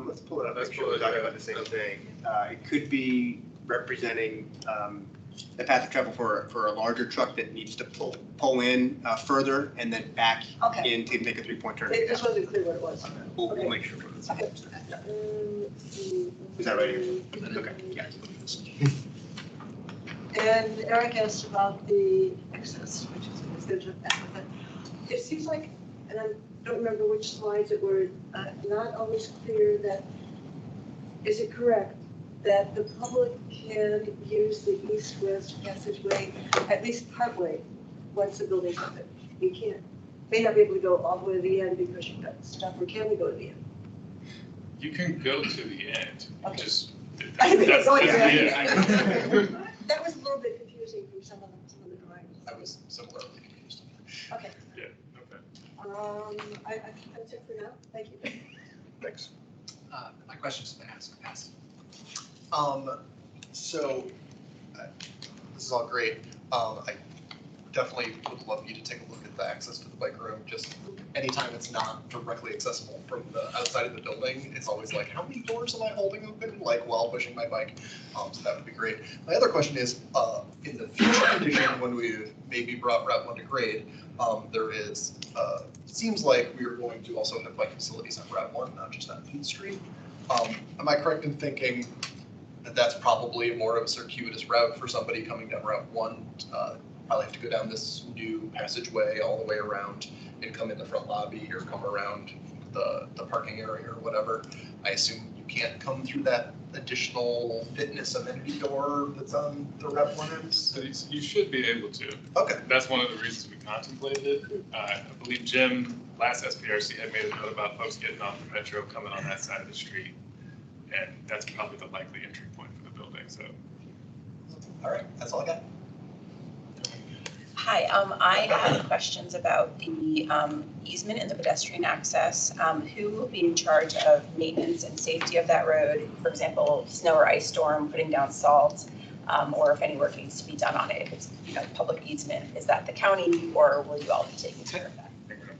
Let's pull it up. Let's sure we're talking about the same thing. It could be representing the path of travel for a larger truck that needs to pull in further and then back in to make a 3-point turn. It just wasn't clear what it was. We'll make sure. Okay. Is that right here? Okay, yeah. And Eric asked about the excess, which is going to jump back with it. It seems like, and I don't remember which slides it were, not always clear that, is it correct that the public can use the east-west passageway at least partway once the building's open? You can't, may not be able to go all the way to the end because you've got stuff, or can we go to the end? You can go to the end, just. I think it's going Yeah. That was a little bit confusing from some of the drawings. I was similarly confused. Okay. Yeah, okay. I think that's it for now. Thank you. Thanks. My question's been asked. So this is all great. I definitely would love you to take a look at the access to the bike room. Just anytime it's not directly accessible from the outside of the building, it's always like, how many doors am I holding open? Like while pushing my bike. So that would be great. My other question is, in the future condition, when we maybe brought Route 1 to grade, there is, seems like we are going to also have bike facilities on Route 1, not just on East Street. Am I correct in thinking that that's probably more of a circuitous route for somebody coming down Route 1? Probably have to go down this new passageway all the way around and come in the front lobby or come around the parking area or whatever. I assume you can't come through that additional fitness amenity door that's on the Route 1 end? So you should be able to. Okay. That's one of the reasons we contemplated it. I believe Jim, last SPRC, had made a note about folks getting off the metro coming on that side of the street. And that's probably the likely entry point for the building, so. All right, that's all I got. Hi, I have questions about the easement and the pedestrian access. Who will be in charge of maintenance and safety of that road? For example, snow or ice storm, putting down salt, or if any work needs to be done on it, if it's public easement, is that the county or will you all be taking care of that?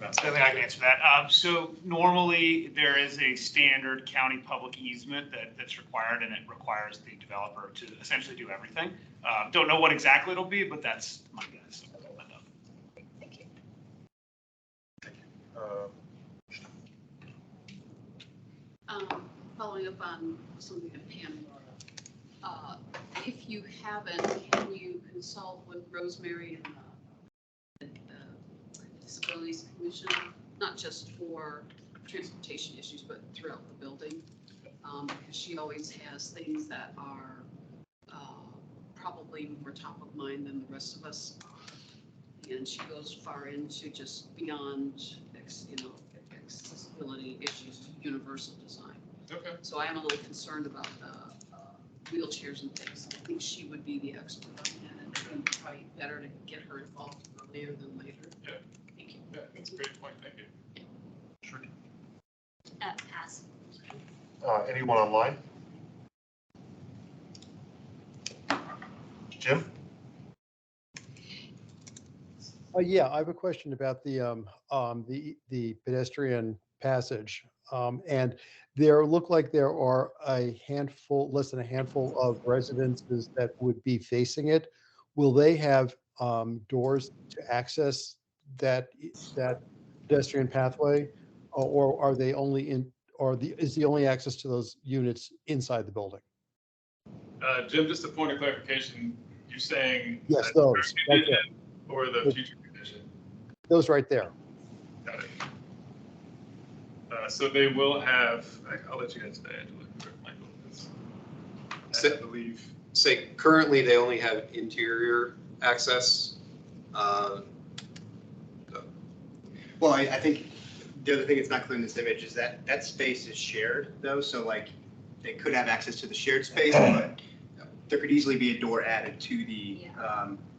I think I can answer that. So normally there is a standard county public easement that's required, and it requires the developer to essentially do everything. Don't know what exactly it'll be, but that's my guess. Thank you. Following up on something that Pam brought up, if you haven't, can you consult with Rosemary and the Disabilities Commission, not just for transportation issues, but throughout the building? Because she always has things that are probably probably more top of mind than the rest of us. And she goes far into just beyond, accessibility issues to universal design. Okay. So I am a little concerned about wheelchairs and things. I think she would be the expert on that, and it would be probably better to get her involved earlier than later. Yeah. Thank you. Yeah, that's a great point. Thank you. Sure. Pass. Anyone online? Jim? Yeah, I have a question about the pedestrian passage. And look like there are less than a handful of residences that would be facing it. Will they have doors to access that pedestrian pathway? Or are they only is the only access to those units inside the building? Jim, just a point of clarification, you're saying Yes, that those, current right condition or the future condition? Those right there. Got it. So they will have, I'll let you answer that, Angela. Michael, I believe. Say currently they only have interior access. Well, I think the other thing that's not clear in this image is that that space is shared though. So like they could have access to the shared space, but there could easily be a door added to the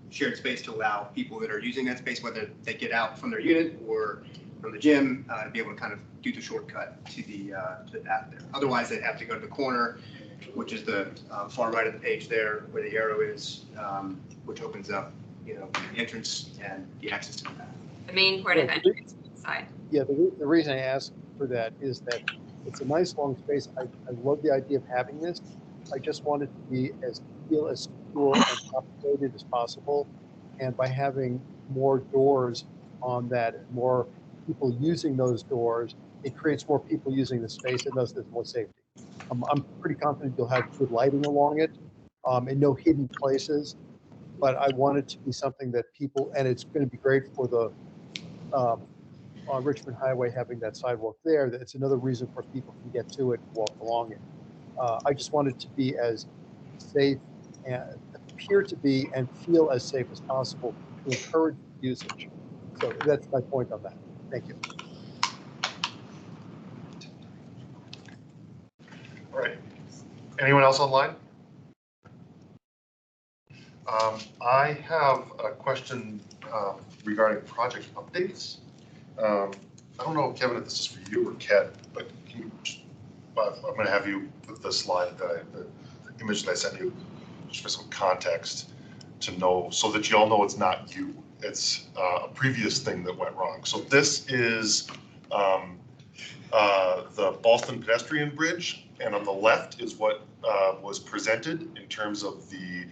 shared space to allow people that are using that space, whether they get out from their unit or from the gym, to be able to kind of do the shortcut to the path there. Otherwise, they'd have to go to the corner, which is the far right of the page there, where the arrow is, which opens up, the entrance and the access to the path. The main port of entry side. Yeah, the reason I ask for that is that it's a nice long space. I love the idea of having this. I just want it to feel as secure and complicated as possible. And by having more doors on that, more people using those doors, it creates more people using the space, and thus there's more safety. I'm pretty confident you'll have good lighting along it, and no hidden places. But I want it to be something that people, and it's going to be great for the on Richmond Highway having that sidewalk there. That it's another reason for people to get to it, walk along it. I just want it to be as safe and appear to be and feel as safe as possible to encourage usage. So that's my point on that. Thank you. All right. Anyone else online? I have a question regarding project updates. I don't know, Kevin, if this is for you or Ken, but I'm going to have you put the slide, the image that I sent you, just for some context to know, so that you all know it's not you. It's a previous thing that went wrong. So this is the Boston pedestrian bridge, and on the left is what was presented in terms of the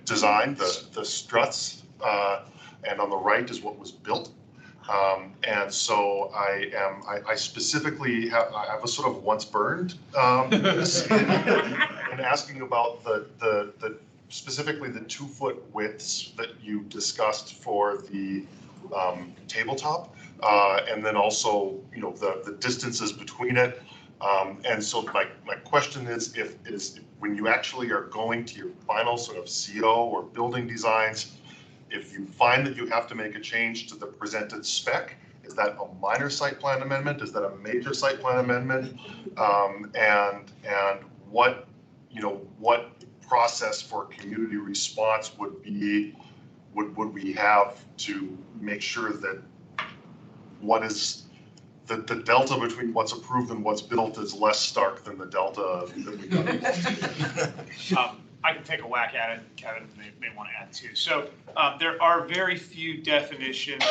design, the struts, and on the right is what was built. And so I specifically I have a sort of once burned and asking about the specifically the 2-foot widths that you discussed for the tabletop, and then also the distances between it. And so my question is when you actually are going to your final sort of CO or building designs, if you find that you have to make a change to the presented spec, is that a minor site plan amendment? Is that a major site plan amendment? And what process for community response would we have to make sure that what is the delta between what's approved and what's built is less stark than the delta that we got? I can take a whack at it. Kevin may want to add too. So there are very few definitions,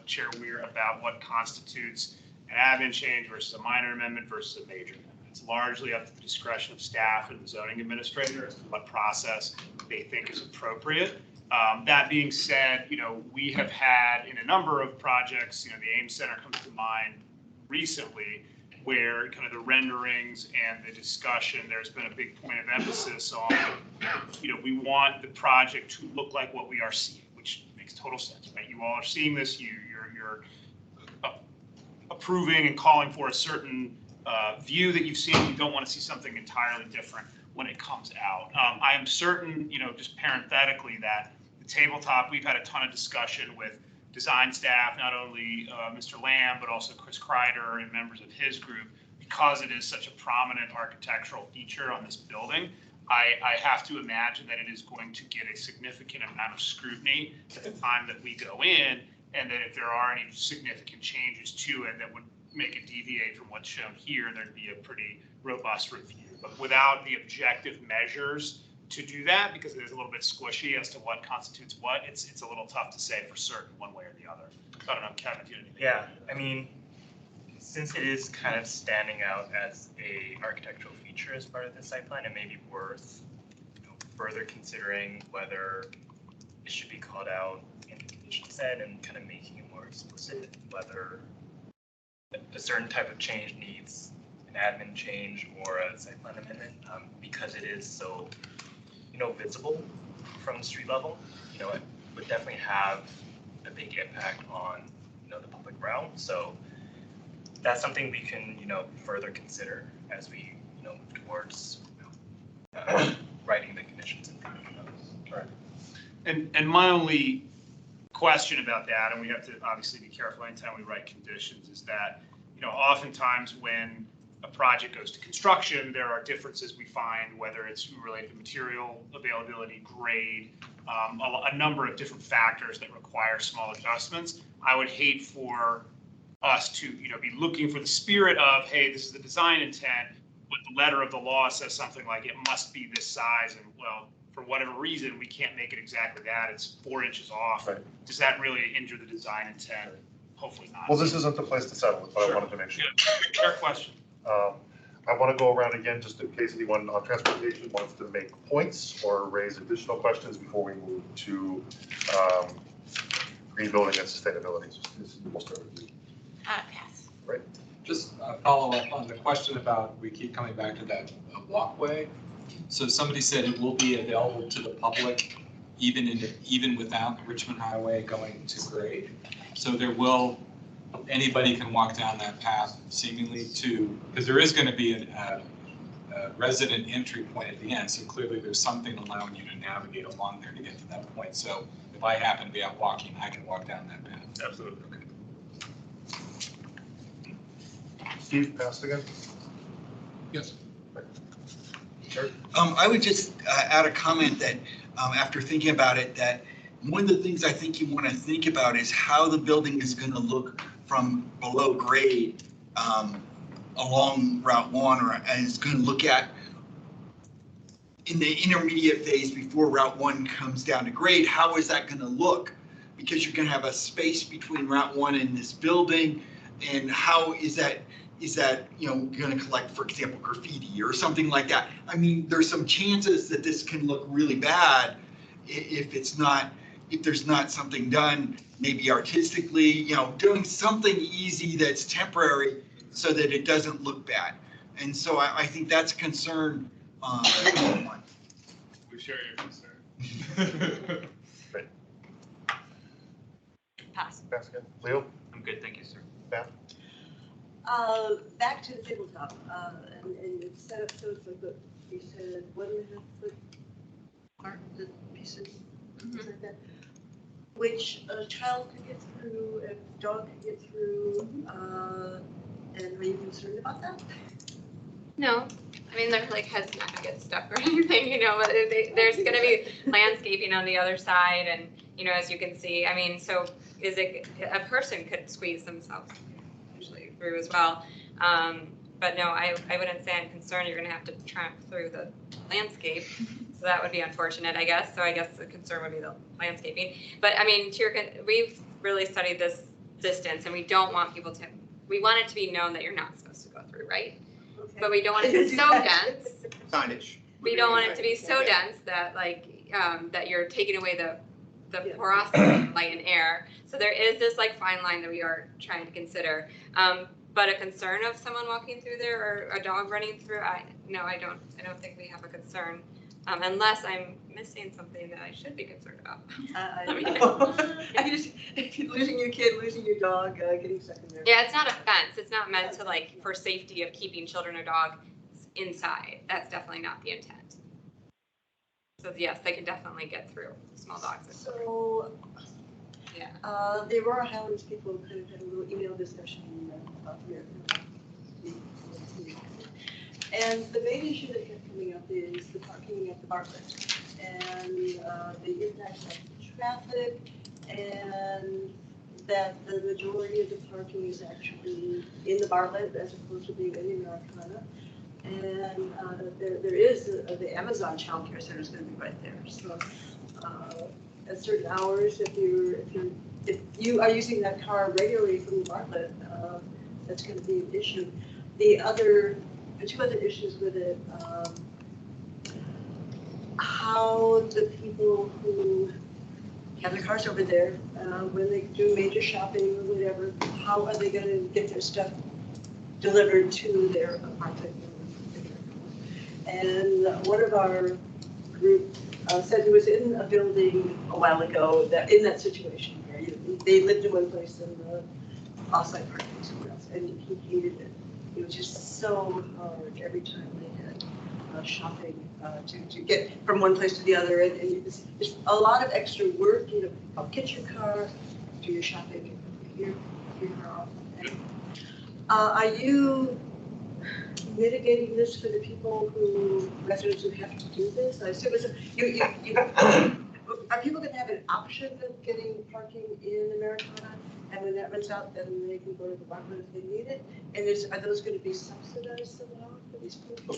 Chair Weir, about what constitutes an admin change versus a minor amendment versus a major amendment. It's largely up to the discretion of staff and the zoning administrator as to what process they think is appropriate. That being said, we have had in a number of projects, the Ames Center comes to mind recently, where kind of the renderings and the discussion, there's been a big point of emphasis on, we want the project to look like what we are seeing, which makes total sense, right? You all are seeing this, you're approving and calling for a certain view that you've seen. You don't want to see something entirely different. when it comes out. I am certain, just parenthetically, that the tabletop, we've had a ton of discussion with design staff, not only Mr. Lamb, but also Chris Kreider and members of his group, because it is such a prominent architectural feature on this building. I have to imagine that it is going to get a significant amount of scrutiny at the time that we go in, and that if there are any significant changes to it that would make it deviate from what's shown here, there'd be a pretty robust review. But without the objective measures to do that, because it is a little bit squishy as to what constitutes what, it's a little tough to say for certain one way or the other. So I don't know, Kevin, do you have anything? Yeah, I mean, since it is kind of standing out as a architectural feature as part of the site plan, it may be worth further considering whether it should be called out in the condition set and kind of making it more explicit, whether a certain type of change needs an admin change or a site plan amendment, because it is so, visible from the street level. It would definitely have a big impact on, the public realm. So that's something we can, further consider as we, move towards writing the conditions. Right. And my only question about that, and we have to obviously be careful anytime we write conditions, is that, oftentimes when a project goes to construction, there are differences we find, whether it's related to material availability, grade, a number of different factors that require small adjustments. I would hate for us to, be looking for the spirit of, hey, this is the design intent, but the letter of the law says something like it must be this size, and well, for whatever reason, we can't make it exactly that. It's 4 inches off. Right. Does that really injure the design intent? Hopefully not. Well, this isn't the place to settle it, but I wanted to make sure. Fair question. I want to go around again, just in case anyone on transportation wants to make points or raise additional questions before we move to green building and sustainability. We'll start with you. Pass. Right. Just follow up on the question about, we keep coming back to that walkway. So somebody said it will be available to the public even without Richmond Highway going to grade. So there will, anybody can walk down that path seemingly to, because there is going to be a resident entry point at the end. So clearly there's something allowing you to navigate along there to get to that point. So if I happen to be out walking, I can walk down that path. Absolutely. Okay. Steve, pass again? Yes. Sure. I would just add a comment that after thinking about it, that one of the things I think you want to think about is how the building is going to look from below grade along Route 1, or is going to look at in the intermediate phase before Route 1 comes down to grade. How is that going to look? Because you're going to have a space between Route 1 and this building, and how is that going to collect, for example, graffiti or something like that? I mean, there's some chances that this can look really bad if there's not something done, maybe artistically, doing something easy that's temporary so that it doesn't look bad. And so I think that's a concern. We share your concern. Great. Pass. Pass again. Leo? I'm good, thank you, sir. Beth? Back to the tabletop, and it's set up so it's like a, you said 1.5 foot apart, the pieces, things like that, which a child could get through, a dog could get through, and are you concerned about that? No, I mean, their head's not gonna get stuck or anything, but there's gonna be landscaping on the other side, and, as you can see, I mean, so a person could squeeze themselves usually through as well. But no, I wouldn't say I'm concerned you're gonna have to tramp through the landscape. So that would be unfortunate, I guess. So I guess the concern would be the landscaping. But I mean, we've really studied this distance, and we don't want people to, we want it to be known that you're not supposed to go through, right? Okay. But we don't want it to be so dense. Signage. We don't want it to be so dense that that you're taking away the porosity of light and air. So there is this fine line that we are trying to consider. But a concern of someone walking through there or a dog running through, I don't think we have a concern. Unless I'm missing something that I should be concerned about. I know. Losing your kid, losing your dog, getting stuck in there. Yeah, it's not a fence. It's not meant to for safety of keeping children or dogs inside. That's definitely not the intent. So yes, they can definitely get through small dogs. So, yeah. The Aurora Highlands people kind of had a little email discussion about Americana. And the main issue that kept coming up is the parking at the Bartlett and the impact of traffic, and that the majority of the parking is actually in the Bartlett as opposed to being in the Americana. And there is the Amazon Child Care Center is going to be right there. So at certain hours, if you are using that car regularly from the Bartlett, that's going to be an issue. The two other issues with it, how the people who have their cars over there, when they do major shopping or whatever, how are they going to get their stuff delivered to their apartment? And one of our group said he was in a building a while ago that in that situation where they lived in one place and the offsite parking was somewhere else, and he hated it. It was just so hard every time they had shopping to get from one place to the other, and it's a lot of extra work. I'll get your car, do your shopping, your car off. Are you mitigating this for the people residents who have to do this? I assume are people going to have an option of getting parking in Americana, and when that runs out, then they can go to the Bartlett if they need it? And are those going to be subsidized somehow for these people?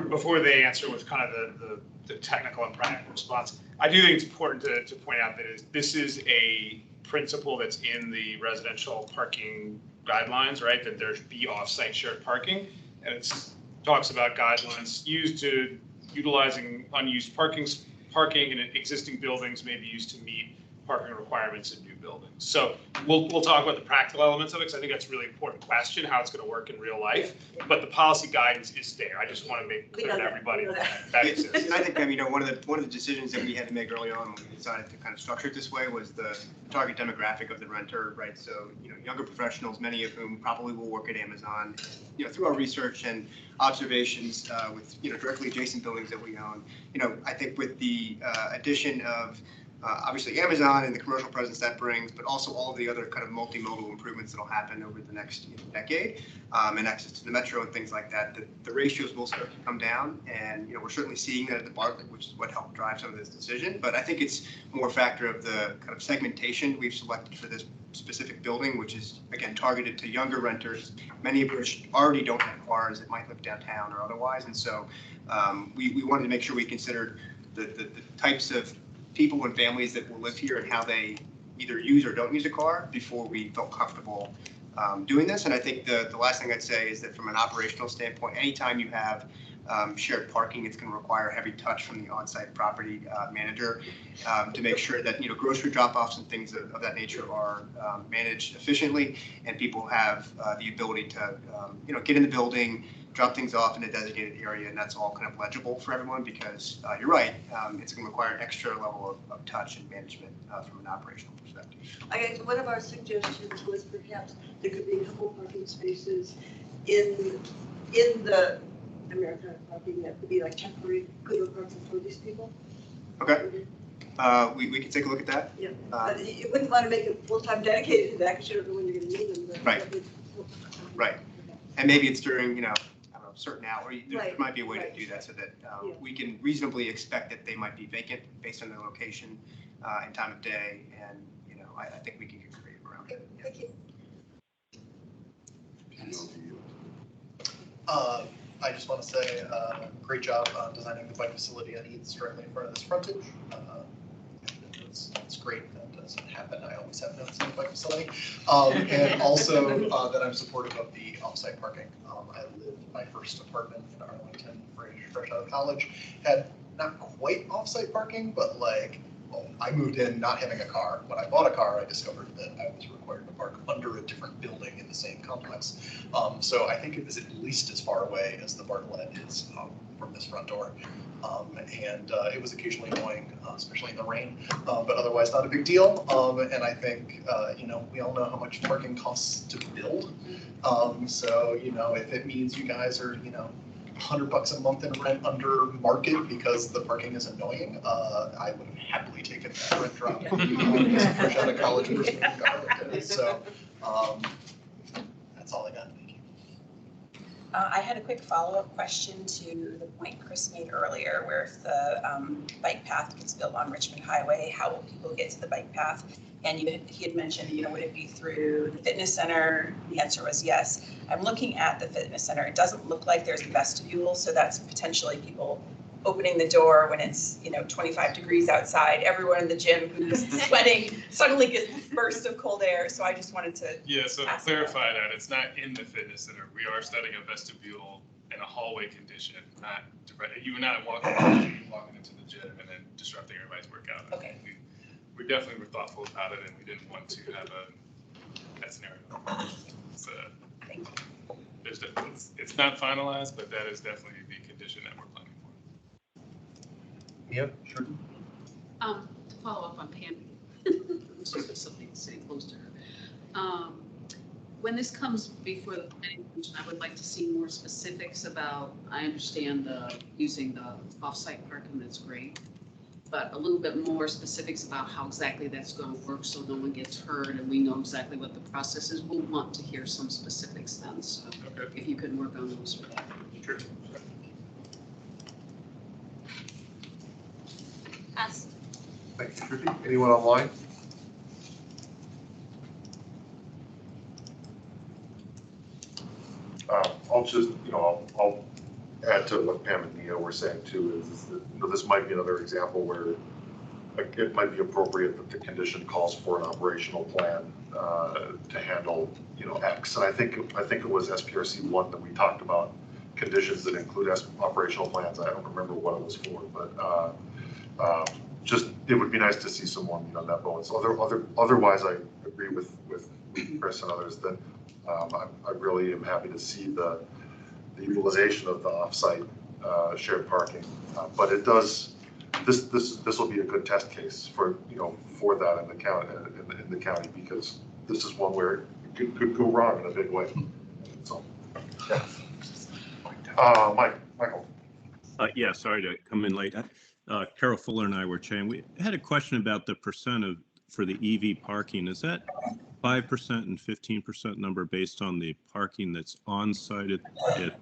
Before they answer with kind of the technical and practical response, I do think it's important to point out that this is a principle that's in the residential parking guidelines, right? That there should be off-site shared parking, and it talks about guidelines used to utilizing unused parking in existing buildings may be used to meet parking requirements in new buildings. So we'll talk about the practical elements of it, because I think that's a really important question, how it's going to work in real life. But the policy guidance is there. I just want to make clear to everybody that exists. I think, one of the decisions that we had to make early on when we decided to kind of structure it this way was the target demographic of the renter, right? So, younger professionals, many of whom probably will work at Amazon, through our research and observations with, directly adjacent buildings that we own. I think with the addition of obviously Amazon and the commercial presence that brings, but also all of the other kind of multimodal improvements that will happen over the next decade, and access to the metro and things like that, the ratios will start to come down. And we're certainly seeing that at the Bartlett, which is what helped drive some of this decision. But I think it's more a factor of the kind of segmentation we've selected for this specific building, which is, again, targeted to younger renters, many of which already don't have cars that might live downtown or otherwise. And so we wanted to make sure we considered the types of people and families that will live here and how they either use or don't use a car before we felt comfortable doing this. And I think the last thing I'd say is that from an operational standpoint, anytime you have shared parking, it's going to require heavy touch from the on-site property manager to make sure that grocery drop-offs and things of that nature are managed efficiently, and people have the ability to get in the building, drop things off in a designated area, and that's all kind of legible for everyone, because you're right, it's going to require an extra level of touch and management from an operational perspective. I guess one of our suggestions was perhaps there could be a couple parking spaces in the Americana parking that could be like temporary good parking for these people. Okay. We can take a look at that. Yeah. You wouldn't want to make it full-time dedicated to that because you don't know when you're going to need them. Right. Right. And maybe it's during, certain hours. There might be a way to do that so that we can reasonably expect that they might be vacant based on their location and time of day. And, I think we can get creative around it. Yeah. Thank you. I just want to say great job on designing the bike facility on Eads directly in front of this frontage. It's great. That doesn't happen. I always have notes on the bike facility. And also that I'm supportive of the off-site parking. I lived my first apartment in Arlington fresh out of college. Had not quite off-site parking, but I moved in not having a car. When I bought a car, I discovered that I was required to park under a different building in the same complex. So I think it was at least as far away as the Bartlett is from this front door. And it was occasionally annoying, especially in the rain, but otherwise not a big deal. And I think, we all know how much parking costs to build. So, if it means you guys are, $100 a month in rent under market because the parking is annoying, I would have happily taken that rent drop. As a fresh out of college person from Arlington. So that's all I got. I had a quick follow-up question to the point Chris made earlier, where if the bike path gets built on Richmond Highway, how will people get to the bike path? And he had mentioned, would it be through the fitness center? The answer was yes. I'm looking at the fitness center. It doesn't look like there's a vestibule, so that's potentially people opening the door when it's 25 degrees outside. Everyone in the gym who's sweating suddenly gets this burst of cold air. So I just wanted to So to clarify that, it's not in the fitness center. We are studying a vestibule and a hallway condition, not direct. You and I walking into the gym and then disrupting everybody's workout. Okay. We definitely were thoughtful about it, and we didn't want to have that scenario. So it's not finalized, but that is definitely the condition that we're planning for. Yeah, sure. To follow up on Pam, something to say close to her. When this comes before the planning commission, I would like to see more specifics about, I understand using the off-site parking, that's great, but a little bit more specifics about how exactly that's going to work so no one gets hurt and we know exactly what the process is. We'll want to hear some specifics then, so if you could work on those. Sure. Thank you, Shruti. Anyone online? I'll just, I'll add to what Pam and Nia were saying too, is that, this might be another example where it might be appropriate that the condition calls for an operational plan to handle, X. And I think it was SPRC 1 that we talked about conditions that include operational plans. I don't remember what it was for, but just it would be nice to see someone on that boat. So otherwise, I agree with Chris and others that I really am happy to see the utilization of the offsite shared parking. But it does. This will be a good test case for for that in the county because this is one where it could go wrong in a big way. So, yeah. Michael. Yeah, sorry to come in late. Carol Fuller and I were chatting. We had a question about the percent for the EV parking. Is that 5% and 15% number based on the parking that's on site at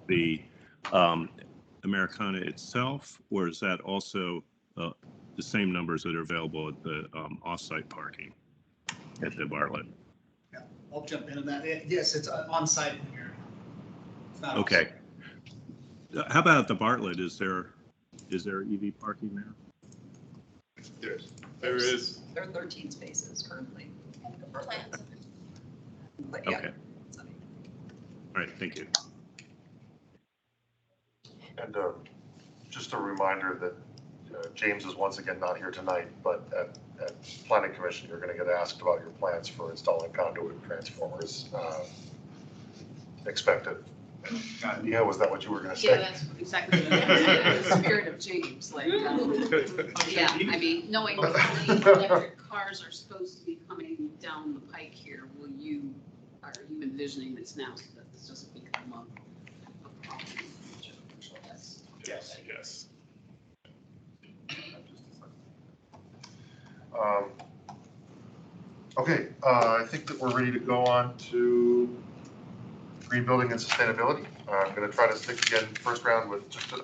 the Americana itself, or is that also the same numbers that are available at the off-site parking at the Bartlett? Yeah, I'll jump into that. Yes, it's on site in here. Okay. How about at the Bartlett? Is there EV parking there? There is. There are 13 spaces currently. Okay. All right, thank you. And just a reminder that James is once again not here tonight, but at Planning Commission, you're going to get asked about your plans for installing conduit transformers expected. Yeah, was that what you were going to say? Yeah, that's exactly what I was saying. The spirit of James, yeah, I mean, knowing how many electric cars are supposed to be coming down the pike here, are you envisioning this now so that this doesn't become a problem in the future? Yes. Okay, I think that we're ready to go on to green building and sustainability. I'm going to try to stick again first round with just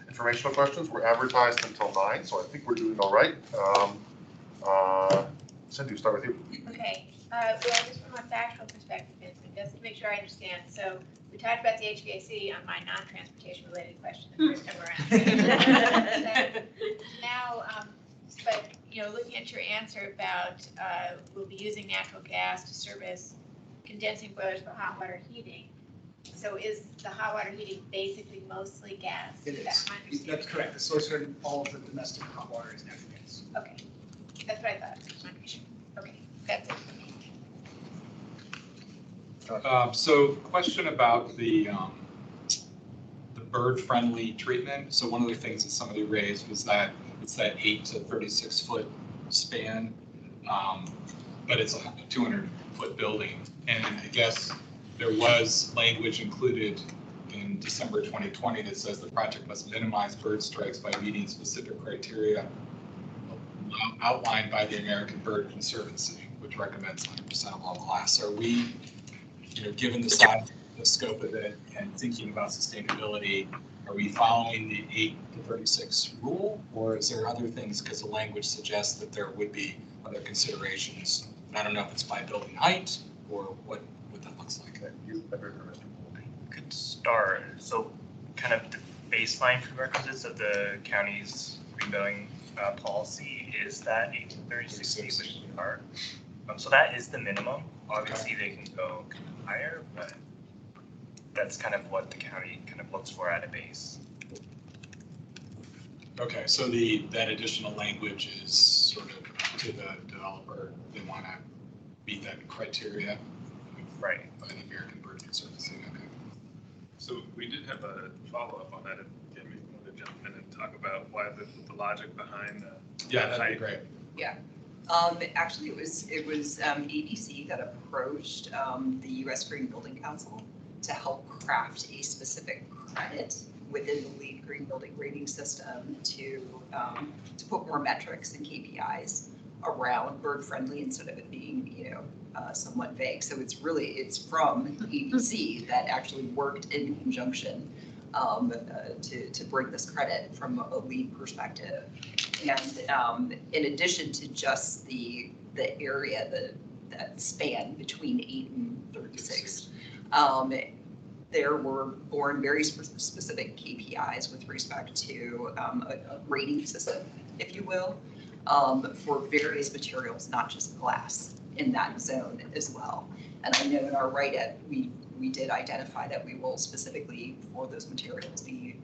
informational questions. We're advertised until 9, so I think we're doing all right. Cindy, we'll start with you. Okay, well, just from a factual perspective, just to make sure I understand. So we talked about the HVAC on my non-transportation related question the first time around. Now, but looking at your answer about we'll be using natural gas to service condensing boilers for hot water heating. So is the hot water heating basically mostly gas? It is. That's correct. The source for all of the domestic hot water is natural gas. Okay, that's what I thought. Okay, that's it for me. So question about the bird-friendly treatment. So one of the things that somebody raised was that it's that 8 to 36 foot span, but it's a 200-foot building. And I guess there was language included in December 2020 that says the project must minimize bird strikes by meeting specific criteria outlined by the American Bird Conservancy, which recommends 100% of all glass. Are we, given the size, the scope of it, and thinking about sustainability, are we following the 8 to 36 rule, or is there other things, because the language suggests that there would be other considerations? And I don't know if it's by building height or what that looks like. Could start. So kind of the baseline prerequisites of the county's green building policy is that 8 to 36 feet, which we are. So that is the minimum. Obviously, they can go higher, but that's kind of what the county kind of looks for at a base. Okay, so that additional language is sort of to the developer. They want to meet that criteria, right, by the American Bird Conservancy. Okay. So we did have a follow-up on that. Can we want to jump in and talk about why the logic behind that'd be great. Yeah. Actually, it was ABC that approached the U.S. Green Building Council to help craft a specific credit within the LEED Green Building Rating System to put more metrics and KPIs around bird friendly instead of it being, somewhat vague. So it's from ABC that actually worked in conjunction to bring this credit from a LEED perspective. And in addition to just the area, that span between 8 and 36, there were born very specific KPIs with respect to a rating system, if you will, for various materials, not just glass in that zone as well. And I know in our write-up, we did identify that we will specifically for those materials be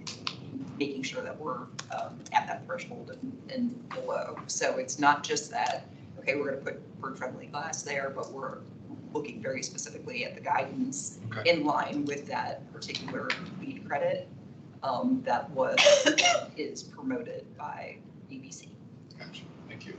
making sure that we're at that threshold and below. So it's not just that, okay, we're going to put bird-friendly glass there, but we're looking very specifically at the guidance in line with that particular LEED credit that is promoted by ABC. Gotcha. Thank you.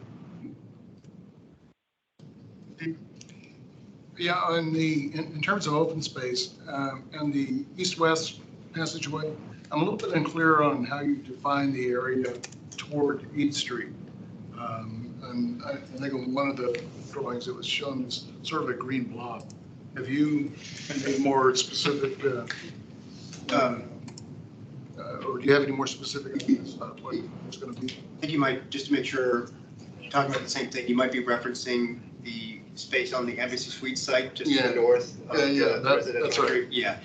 Yeah, in terms of open space and the east-west passageway, I'm a little bit unclear on how you define the area toward East Street. And I think on one of the drawings it was shown as sort of a green blob. Have you any more specific, or do you have any more specific ideas about what it's going to be? I think you might, just to make sure you're talking about the same thing, you might be referencing the space on the Embassy Suites site just to the north of the residential that's right. street. Yeah.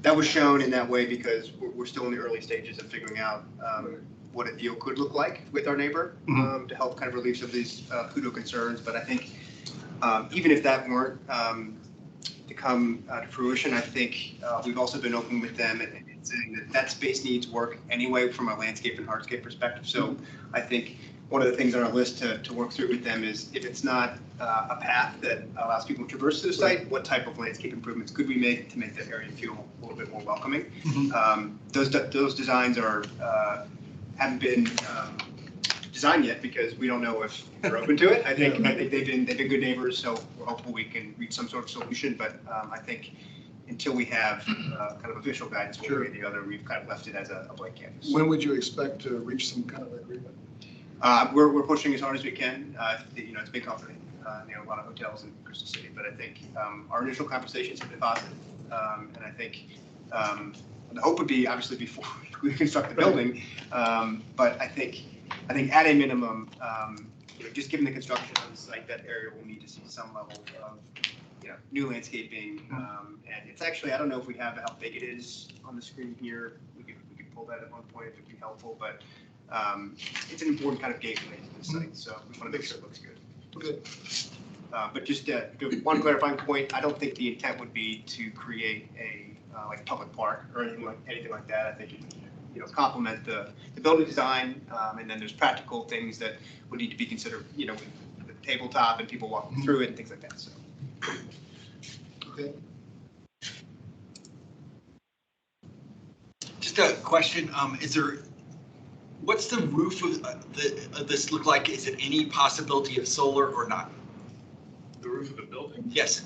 That was shown in that way because we're still in the early stages of figuring out what a deal could look like with our neighbor to help kind of relieve some of these kudo concerns. But I think even if that weren't to come to fruition, I think we've also been open with them and saying that space needs work anyway from a landscape and hardscape perspective. So I think one of the things on our list to work through with them is if it's not a path that allows people to traverse to the site, what type of landscape improvements could we make to make that area feel a little bit more welcoming? Those designs haven't been designed yet because we don't know if they're open to it. I think they've been good neighbors, so we're hopeful we can reach some sort of solution. But I think until we have kind of official guidance one way or the other, we've kind of left it as a blank canvas. When would you expect to reach some kind of agreement? We're pushing as hard as we can. It's a big company, a lot of hotels in Crystal City, but I think our initial conversations have been positive. And I think the hope would be obviously before we construct the building, but I think at a minimum, just given the construction on the site, that area will need to see some level of new landscaping. And it's actually, I don't know if we have how big it is on the screen here. We could pull that at one point if it'd be helpful, but it's an important kind of gateway to the site, so we want to make sure it looks good. Okay. But just one clarifying point, I don't think the intent would be to create a like public park or anything like that. I think it would complement the building design, and then there's practical things that would need to be considered, with the tabletop and people walking through it and things like that. So. Okay. Just a question, what's the roof of this look like? Is it any possibility of solar or not? The roof of the building? Yes.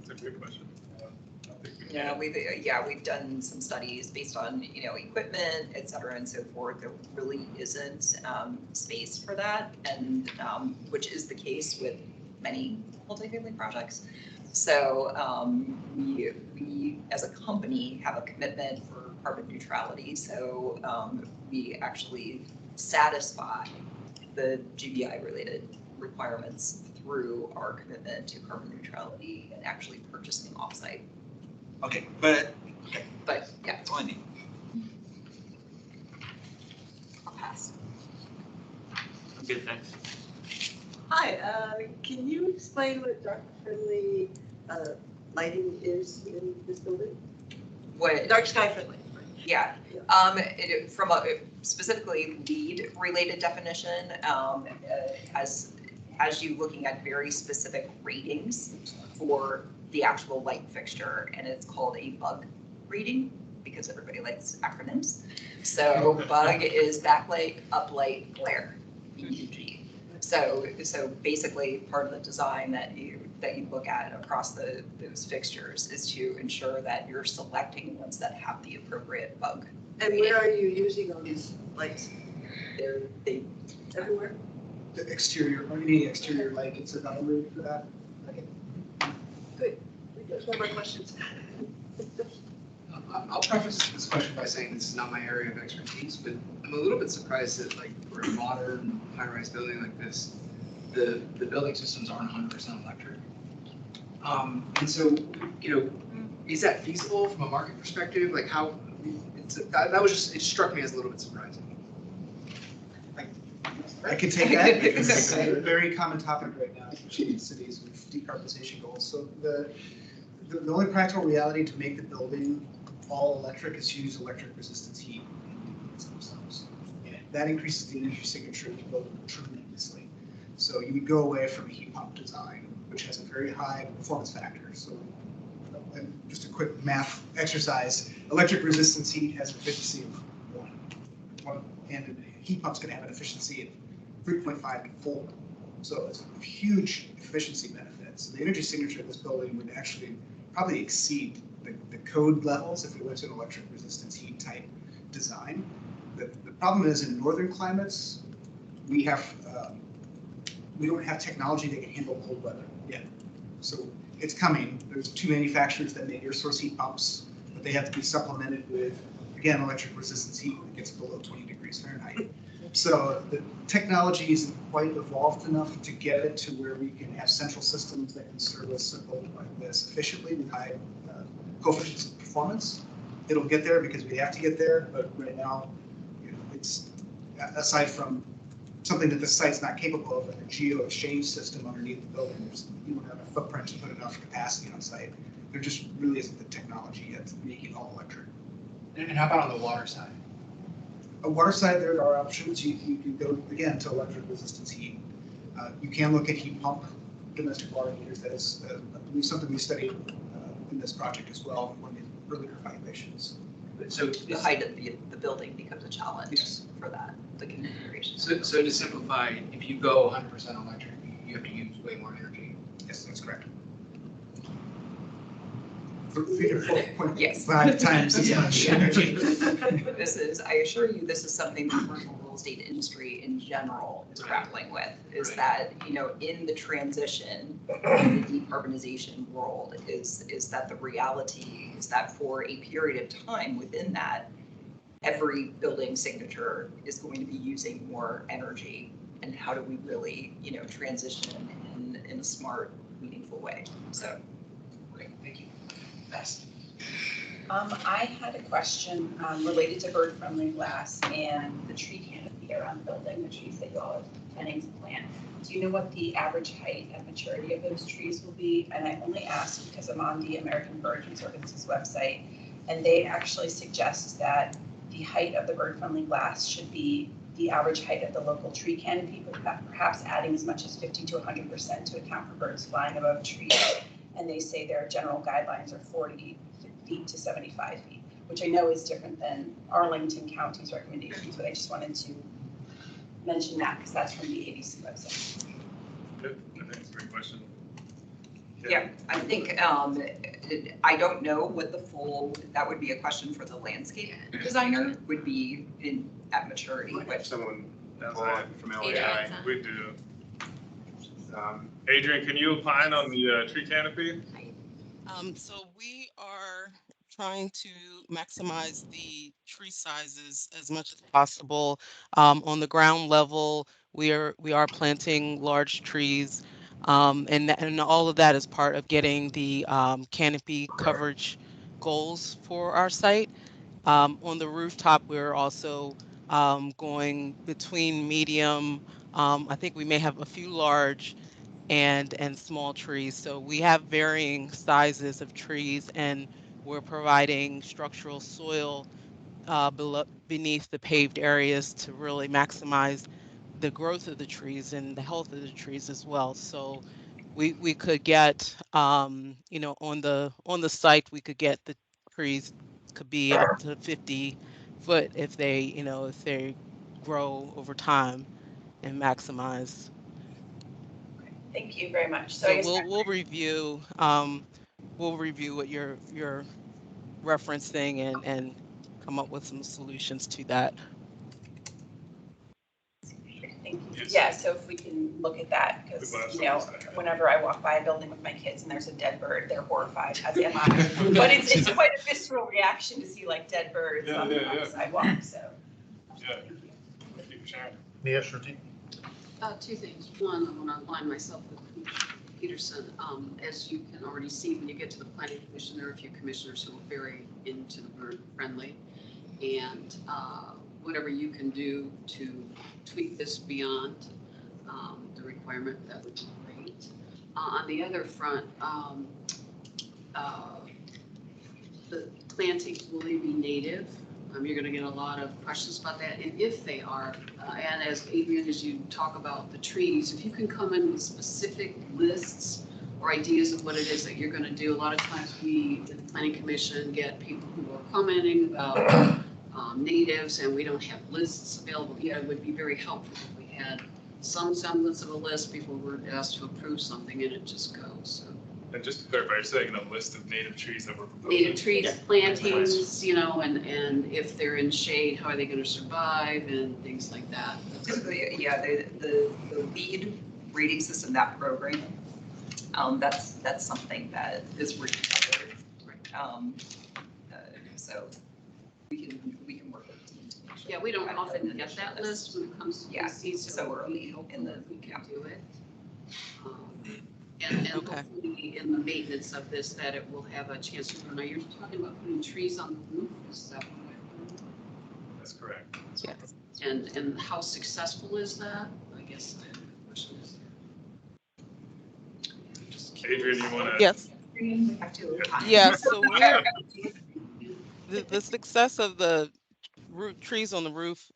That's a good question. I don't think we Yeah, we've done some studies based on, equipment, et cetera, and so forth. There really isn't space for that, and which is the case with many multifamily projects. So we as a company have a commitment for carbon neutrality. So we actually satisfy the GBI related requirements through our commitment to carbon neutrality and actually purchasing offsite. Okay, but yeah, that's all I need. I'll pass. I'm good, thanks. Hi, can you explain what dark-friendly lighting is in this building? What? Dark sky friendly. Yeah, from a specifically LEED related definition, has you looking at very specific ratings for the actual light fixture, and it's called a bug rating because everybody likes acronyms. So bug is backlight, uplight, glare, BUG. So basically part of the design that you look at across those fixtures is to ensure that you're selecting ones that have the appropriate bug. And where are you using all these lights? They everywhere? The exterior, or any exterior light gets evaluated for that? Okay. Good. Those are my questions. I'll preface this question by saying this is not my area of expertise, but I'm a little bit surprised that for a modern high-rise building like this, the building systems aren't 100% electric. And so, is that feasible from a market perspective? Like how, it struck me as a little bit surprising. I can take that. It's a very common topic right now, especially in cities with decarbonization goals. So the only practical reality to make the building all electric is to use electric resistance heat in the units themselves. And that increases the energy signature of the building tremendously. So you would go away from a heat pump design, which has a very high performance factor. So and just a quick math exercise, electric resistance heat has an efficiency of 1, and a heat pump's going to have an efficiency of 3.5 to 4. So it's a huge efficiency benefit. So the energy signature of this building would actually probably exceed the code levels if it went to an electric resistance heat type design. The problem is in northern climates, we don't have technology that can handle cold weather yet. So it's coming. There's 2 manufacturers that make air source heat pumps, but they have to be supplemented with, again, electric resistance heat when it gets below 20 degrees Fahrenheit. So the technology isn't quite evolved enough to get it to where we can have central systems that can service a building like this efficiently with high coefficients of performance. It'll get there because we have to get there, but right now, it's aside from something that the site's not capable of, like a geo exchange system underneath the building. You don't have a footprint to put enough capacity on site. There just really isn't the technology yet to make it all electric. And how about on the water side? A water side, there are options. You can go, again, to electric resistance heat. You can look at heat pump domestic water heaters. That is, I believe, something we studied in this project as well, one of the earlier evaluations. So the height of the building becomes a challenge for that, the configuration. So to simplify, if you go 100% electric, you have to use way more energy. Yes, that's correct. Yes. 5 times as much energy. I assure you, this is something the commercial real estate industry in general is grappling with, is that, in the transition, in the decarbonization world, is that the reality is that for a period of time within that, every building signature is going to be using more energy. And how do we really, transition in a smart, meaningful way? So. Great, thank you. I had a question related to bird-friendly glass and the tree canopy around the building, the trees that you all are planning to plant. Do you know what the average height and maturity of those trees will be? And I only ask because I'm on the American Bird Conservancy's website, and they actually suggest that the height of the bird-friendly glass should be the average height of the local tree canopy, but perhaps adding as much as 50 to 100% to account for birds flying above trees. And they say their general guidelines are 40 feet to 75 feet, which I know is different than Arlington County's recommendations, but I just wanted to mention that because that's from the ABC website. Good, that's a great question. Yeah, I think, I don't know what the full, that would be a question for the landscape designer, would be at maturity, but. Someone from Adrian. LAI. We do. Adrian, can you opine on the tree canopy? So we are trying to maximize the tree sizes as much as possible. On the ground level, we are planting large trees, and all of that is part of getting the canopy coverage goals for our site. On the rooftop, we're also going between medium. I think we may have a few large and small trees. So we have varying sizes of trees, and we're providing structural soil beneath the paved areas to really maximize the growth of the trees and the health of the trees as well. So we could get on the site, we could get the trees could be up to 50 foot if they grow over time and maximize. Thank you very much. So I So guess we'll review what you're referencing and come up with some solutions to that. Thank you. Yeah, so if we can look at that, because whenever I walk by a building with my kids and there's a dead bird, they're horrified, as am I. But it's quite a visceral reaction to see like dead birds on the sidewalk. So thank you for sharing. Nia Shruti? Two things. One, I want to align myself with Peterson. As you can already see, when you get to the planning commission, there are a few commissioners who are very into the bird friendly. And whatever you can do to tweak this beyond the requirement, that would be great. On the other front, the plantings, will they be native? You're going to get a lot of questions about that, and if they are, and as Adrian, as you talk about the trees, if you can come in with specific lists or ideas of what it is that you're going to do. A lot of times we, in the planning commission, get people who are commenting about natives, and we don't have lists available yet. It would be very helpful if we had some semblance of a list. People were asked to approve something, and it just goes. So. And just to clarify, you're saying a list of native trees that we're proposing? Native trees, plantings, and if they're in shade, how are they going to survive, and things like that. Typically, yeah, the lead rating system, that program, that's something that is recovered. So we can work with the team to make sure. Yeah, we don't often get that list when it comes to seeds, so early in the we can do it. And hopefully in the maintenance of this, that it will have a chance to grow. Now, you're talking about putting trees on the roof, is that what? That's correct. Yeah. And how successful is that? I guess the question is. Adrian, you want to? Yes. Yeah, so the success of the trees on the roof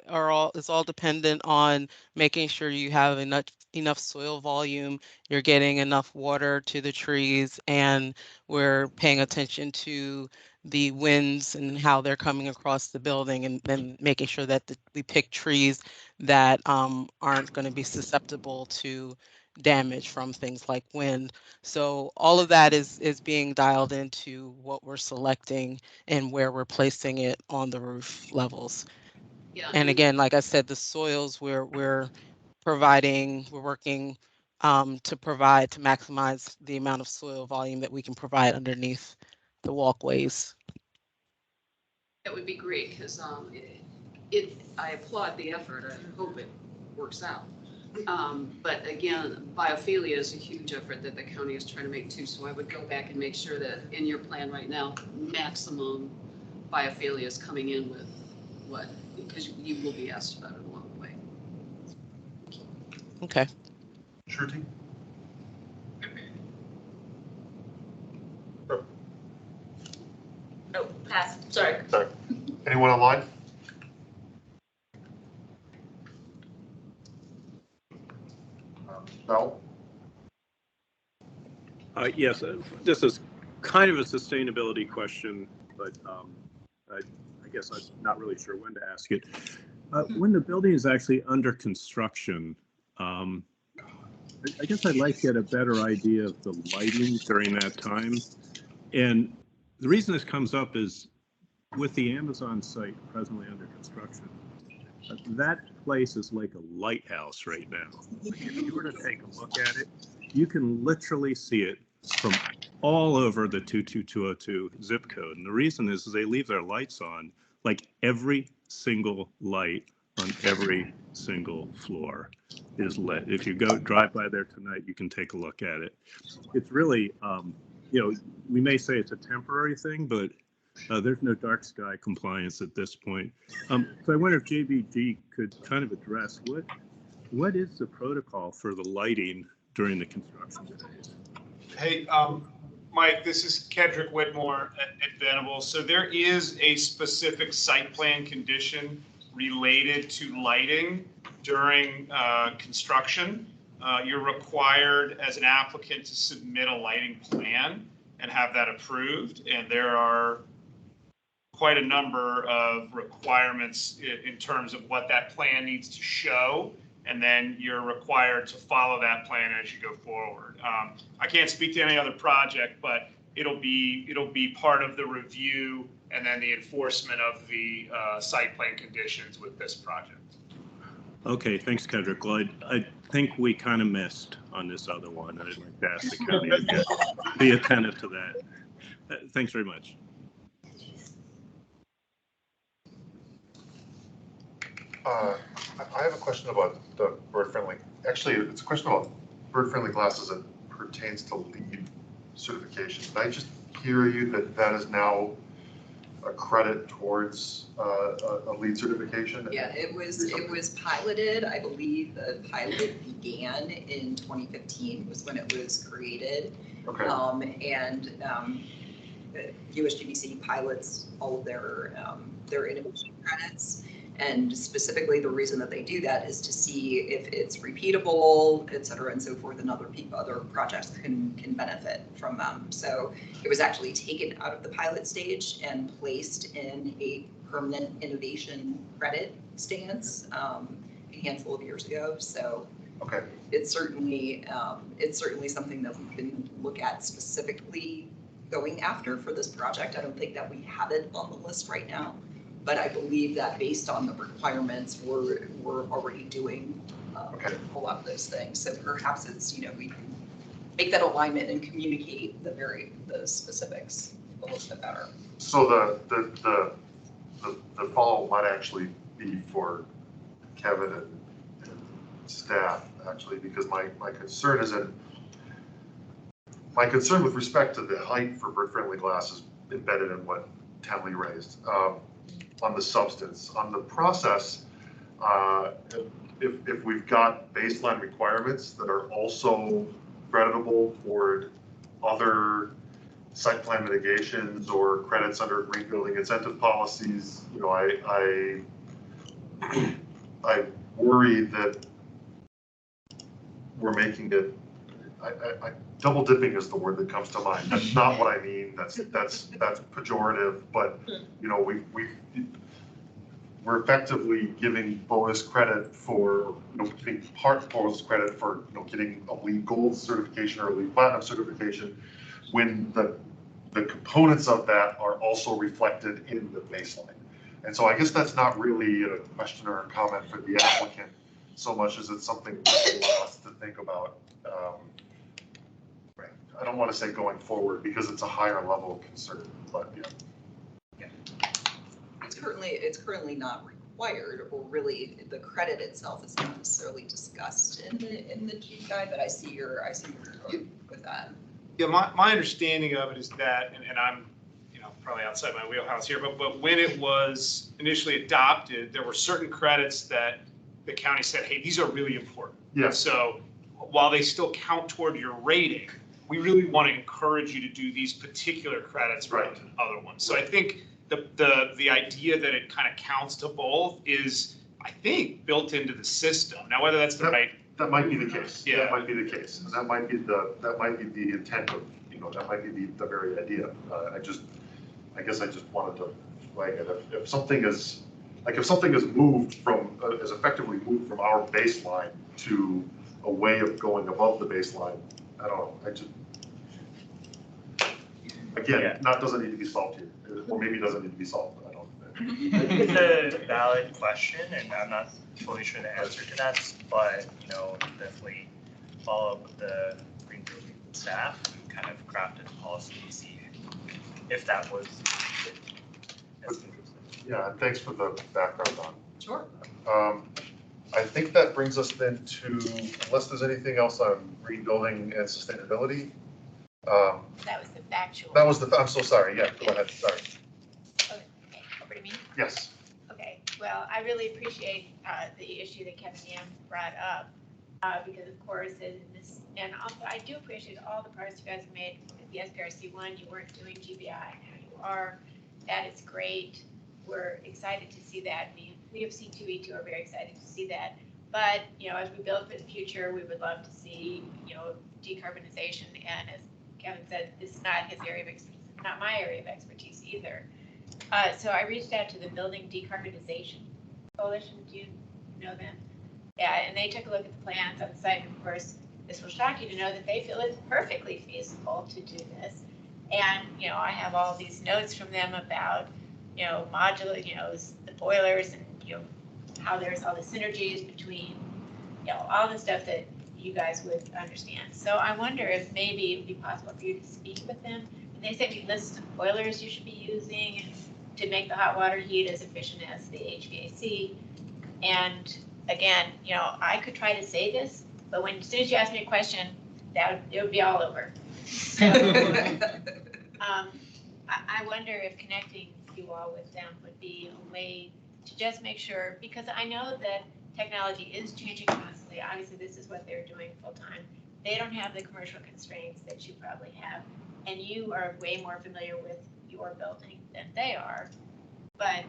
is all dependent on making sure you have enough soil volume, you're getting enough water to the trees, and we're paying attention to the winds and how they're coming across the building, and then making sure that we pick trees that aren't going to be susceptible to damage from things like wind. So all of that is being dialed into what we're selecting and where we're placing it on the roof levels. Yeah. And again, like I said, the soils we're working to maximize the amount of soil volume that we can provide underneath the walkways. That would be great, because I applaud the effort. I hope it works out. But again, biophilia is a huge effort that the county is trying to make too. So I would go back and make sure that in your plan right now, maximum biophilia is coming in with what, because you will be asked about it along the way. Okay. Shruti? Oh, pass, sorry. Sorry. Anyone online? No? Yes, this is kind of a sustainability question, but I guess I'm not really sure when to ask it. When the building is actually under construction, I guess I'd like to get a better idea of the lighting during that time. And the reason this comes up is with the Amazon site presently under construction, that place is like a lighthouse right now. Like if you were to take a look at it, you can literally see it from all over the 22202 zip code. And the reason is they leave their lights on, like every single light on every single floor is lit. If you go drive by there tonight, you can take a look at it. It's really, we may say it's a temporary thing, but there's no dark sky compliance at this point. So I wonder if JVG could kind of address what is the protocol for the lighting during the construction phase? Hey, Mike, this is Kedrick Whitmore at Venable. So there is a specific site plan condition related to lighting during construction. You're required as an applicant to submit a lighting plan and have that approved. And there are quite a number of requirements in terms of what that plan needs to show. And then you're required to follow that plan as you go forward. I can't speak to any other project, but it'll be part of the review and then the enforcement of the site plan conditions with this project. Okay, thanks, Kedrick. Well, I think we kind of missed on this other one. I'd like to ask the county to be attentive to that. Thanks very much. I have a question about the bird-friendly. Actually, it's a question about bird-friendly glasses that pertains to LEED certification. Did I just hear you that is now a credit towards a LEED certification? Yeah, it was piloted. I believe the pilot began in 2015 was when it was created. Okay. USGBC pilots all of their innovation credits. And specifically, the reason that they do that is to see if it's repeatable, et cetera, and so forth, and other projects can benefit from them. So it was actually taken out of the pilot stage and placed in a permanent innovation credit stance a handful of years ago. So okay. It's certainly something that we can look at specifically going after for this project. I don't think that we have it on the list right now. But I believe that based on the requirements, we're already doing a lot of those things. So perhaps it's, we can make that alignment and communicate the specifics a little bit better. So the follow-up might actually be for Kevin and staff, actually, because my concern with respect to the height for bird-friendly glasses embedded in what Tenley raised. On the substance, on the process, if we've got baseline requirements that are also creditable toward other site plan mitigations or credits under green building incentive policies, I worry that we're making it. Double dipping is the word that comes to mind. That's not what I mean. That's pejorative. But we're effectively giving bonus credit for giving part bonus credit for getting a LEED Gold certification or a LEED Platinum certification, when the components of that are also reflected in the baseline. And so I guess that's not really a question or a comment for the applicant so much as it's something for us to think about. I don't want to say going forward because it's a higher level of concern, but yeah. It's currently not required, or really the credit itself is not necessarily discussed in the G guide. But I see where you're going with that. Yeah, my understanding of it is that, and I'm probably outside my wheelhouse here, but when it was initially adopted, there were certain credits that the county said, hey, these are really important. Yeah. So while they still count toward your rating, we really want to encourage you to do these particular credits rather than other ones. So I think the idea that it kind of counts to both is, I think, built into the system. Now, whether that's that might be the case. Yeah. That might be the case. And that might be the intent of, that might be the very idea. I guess I just wanted to flag it. If something is moved from, is effectively moved from our baseline to a way of going above the baseline. I don't know, again, doesn't need to be solved here, or maybe it doesn't need to be solved, I don't know. It's a valid question, and I'm not fully sure the answer to that, but, definitely follow up with the green building staff and kind of craft a policy to see if that was Yeah, and thanks for the background on. Sure. I think that brings us then to, unless there's anything else on green building and sustainability. That was the factual. That was I'm so sorry, yeah, go ahead, sorry. Okay, over to me? Yes. Okay, well, I really appreciate the issue that Kevin Yam brought up, because of course, and also I do appreciate all the progress you guys have made with the SPRC1. You weren't doing GBI, now you are. That is great. We're excited to see that. We have C2E2 are very excited to see that. But, as we build for the future, we would love to see, decarbonization. And as Kevin said, this is not his area of expertise, not my area of expertise either. So I reached out to the Building Decarbonization Coalition. Do you know them? Yeah, and they took a look at the plans on the site. And of course, this will shock you to know that they feel it's perfectly feasible to do this. And, I have all these notes from them about, modular, the boilers and, how there's all the synergies between, all the stuff that you guys would understand. So I wonder if maybe it would be possible for you to speak with them. And they sent me lists of boilers you should be using to make the hot water heat as efficient as the HVAC. And again, I could try to say this, but as soon as you ask me a question, it would be all over. So, I wonder if connecting you all with them would be a way to just make sure, because I know that technology is changing constantly. Obviously, this is what they're doing full time. They don't have the commercial constraints that you probably have, and you are way more familiar with your building than they are. But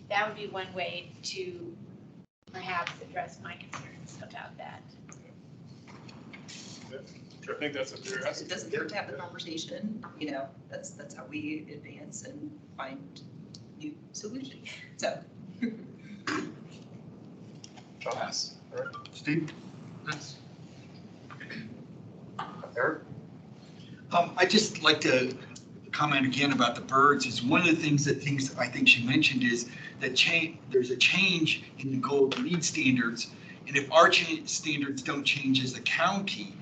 that would be one way to perhaps address my concerns about that. I think that's a fair ask. It doesn't hurt to have the conversation, that's how we advance and find new solutions, so. Pass. All right, Steve? Pass. Eric? I just like to comment again about the birds. Is one of the things I think she mentioned is that there's a change in the gold LEED standards. And if our standards don't change as a county,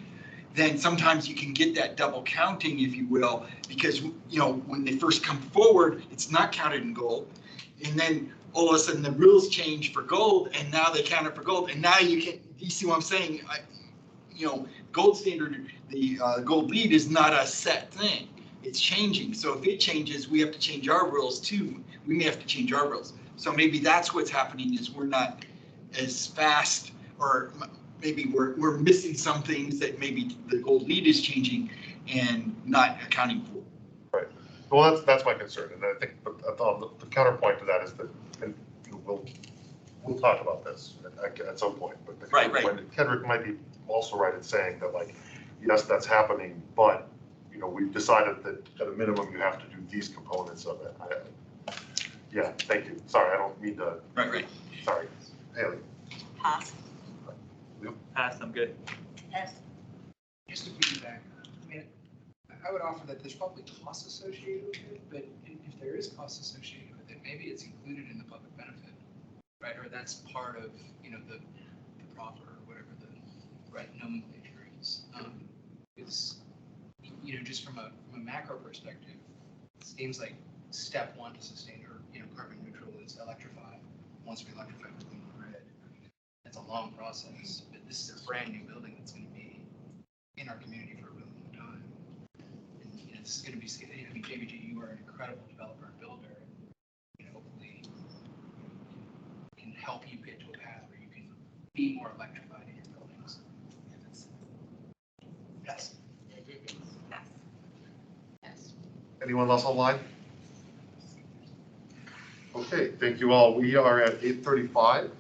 then sometimes you can get that double counting, if you will, because, when they first come forward, it's not counted in gold. And then all of a sudden the rules change for gold, and now they count it for gold. And now you see what I'm saying? Gold standard, the gold LEED is not a set thing. It's changing. So if it changes, we have to change our rules too. We may have to change our rules. So maybe that's what's happening, is we're not as fast, or maybe we're missing some things that maybe the gold LEED is changing and not accounting for. Right. Well, that's my concern, and I think the counterpoint to that is that, and we'll talk about this at some point. But Right. Kendrick might be also right in saying that, yes, that's happening, but we've decided that at a minimum you have to do these components of it. Yeah, thank you. Sorry, I don't mean to. Right. Sorry, Haley. Pass. Pass, I'm good. Pass. Just to piggyback, I would offer that there's probably costs associated with it, but if there is costs associated with it, maybe it's included in the public benefit, right? Or that's part of, the proffer, or whatever the right nomenclature is. It's, just from a macro perspective, it seems like step one to sustain or, carbon neutral is electrify. Once we electrify the grid, it's a long process, but this is a brand new building that's going to be in our community for a really long time. And this is going to be, JBG, you are an incredible developer and builder. Hopefully can help you get to a path where you can be more electrified in your buildings. Yes. Yes. Anyone else online? Okay, thank you all. We are at 8:35.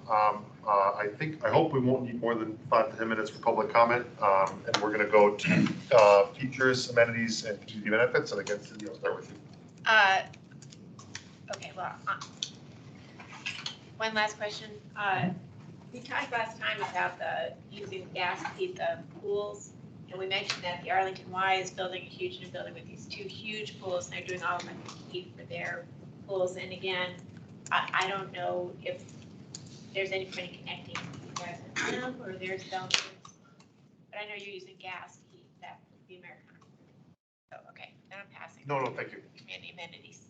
I hope we won't need more than 5 to 10 minutes for public comment. And we're going to go to features, amenities, and community benefits. And again, Cindy, I'll start with you. Okay, well, one last question. We talked last time about the using gas to heat the pools, and we mentioned that the Arlington Y is building a huge new building with these 2 huge pools, and they're doing all electric heat for their pools. And again, I don't know if there's any point in connecting you guys with them or their cell phones, but I know you're using gas to heat that, the Americana. So, okay, then I'm passing. No, thank you. Amenities.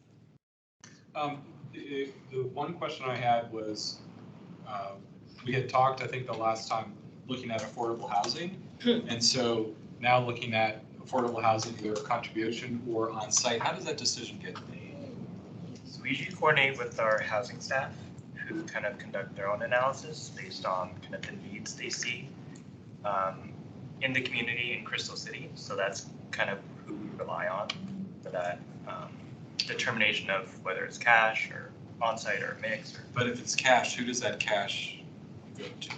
The one question I had was, we had talked, I think the last time, looking at affordable housing. And so now looking at affordable housing, either contribution or on-site, how does that decision get made? So we usually coordinate with our housing staff who kind of conduct their own analysis based on kind of the needs they see in the community in Crystal City. So that's kind of who we rely on for that determination of whether it's cash or on-site or mix. But if it's cash, who does that cash go to?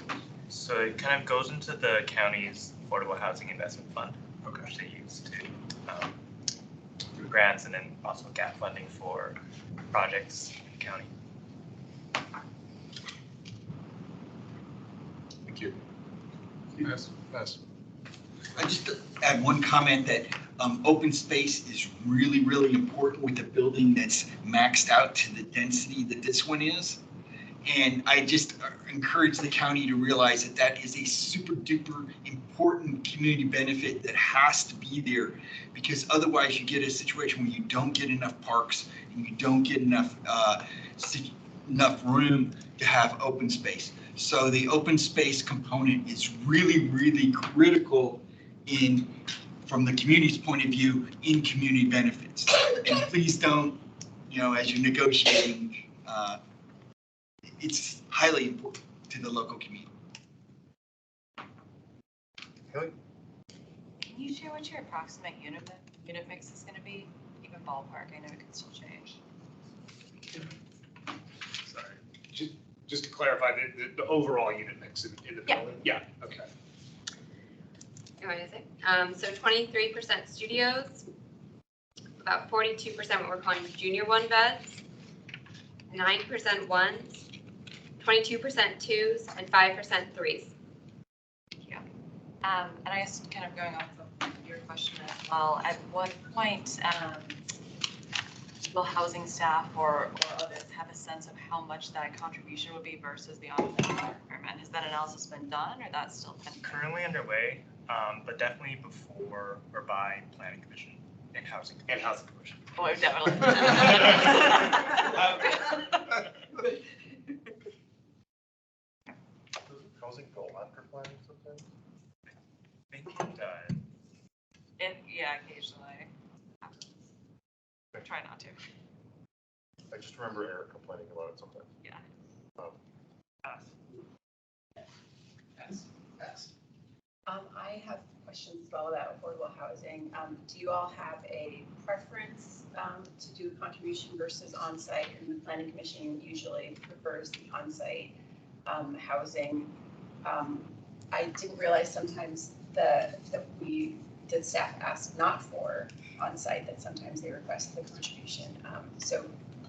So it kind of goes into the county's Affordable Housing Investment Fund, which they use to do grants and then also gap funding for projects in the county. Thank you. Yes. I just add one comment that open space is really, really important with a building that's maxed out to the density that this one is. And I just encourage the county to realize that that is a super duper important community benefit that has to be there, because otherwise you get a situation where you don't get enough parks and you don't get enough room to have open space. So the open space component is really, really critical from the community's point of view in community benefits. And please don't, as you're negotiating, it's highly important to the local community. Can you share what your approximate unit mix is going to be? Even ballpark, I know it can still change. Sorry, just to clarify, the overall unit mix in the building? Yeah, okay. You want me to say? So 23% studios, about 42% what we're calling junior 1 beds, 9% 1s, 22% 2s, and 5% 3s. Thank you. And I guess kind of going off of your question as well, at what point will housing staff or others have a sense of how much that contribution would be versus the on-site requirement? Has that analysis been done, or that's still pending? Currently underway, but definitely before or by Planning Commission and Housing Commission. Oh, definitely. Doesn't housing go after planning sometimes? I think it does. Yeah, occasionally. Try not to. I just remember Eric complaining about it sometimes. Yeah. Pass. I have questions as well about affordable housing. Do you all have a preference to do contribution versus on-site? And the Planning Commission usually prefers the on-site housing. I didn't realize sometimes that staff ask not for on-site, that sometimes they request the contribution. So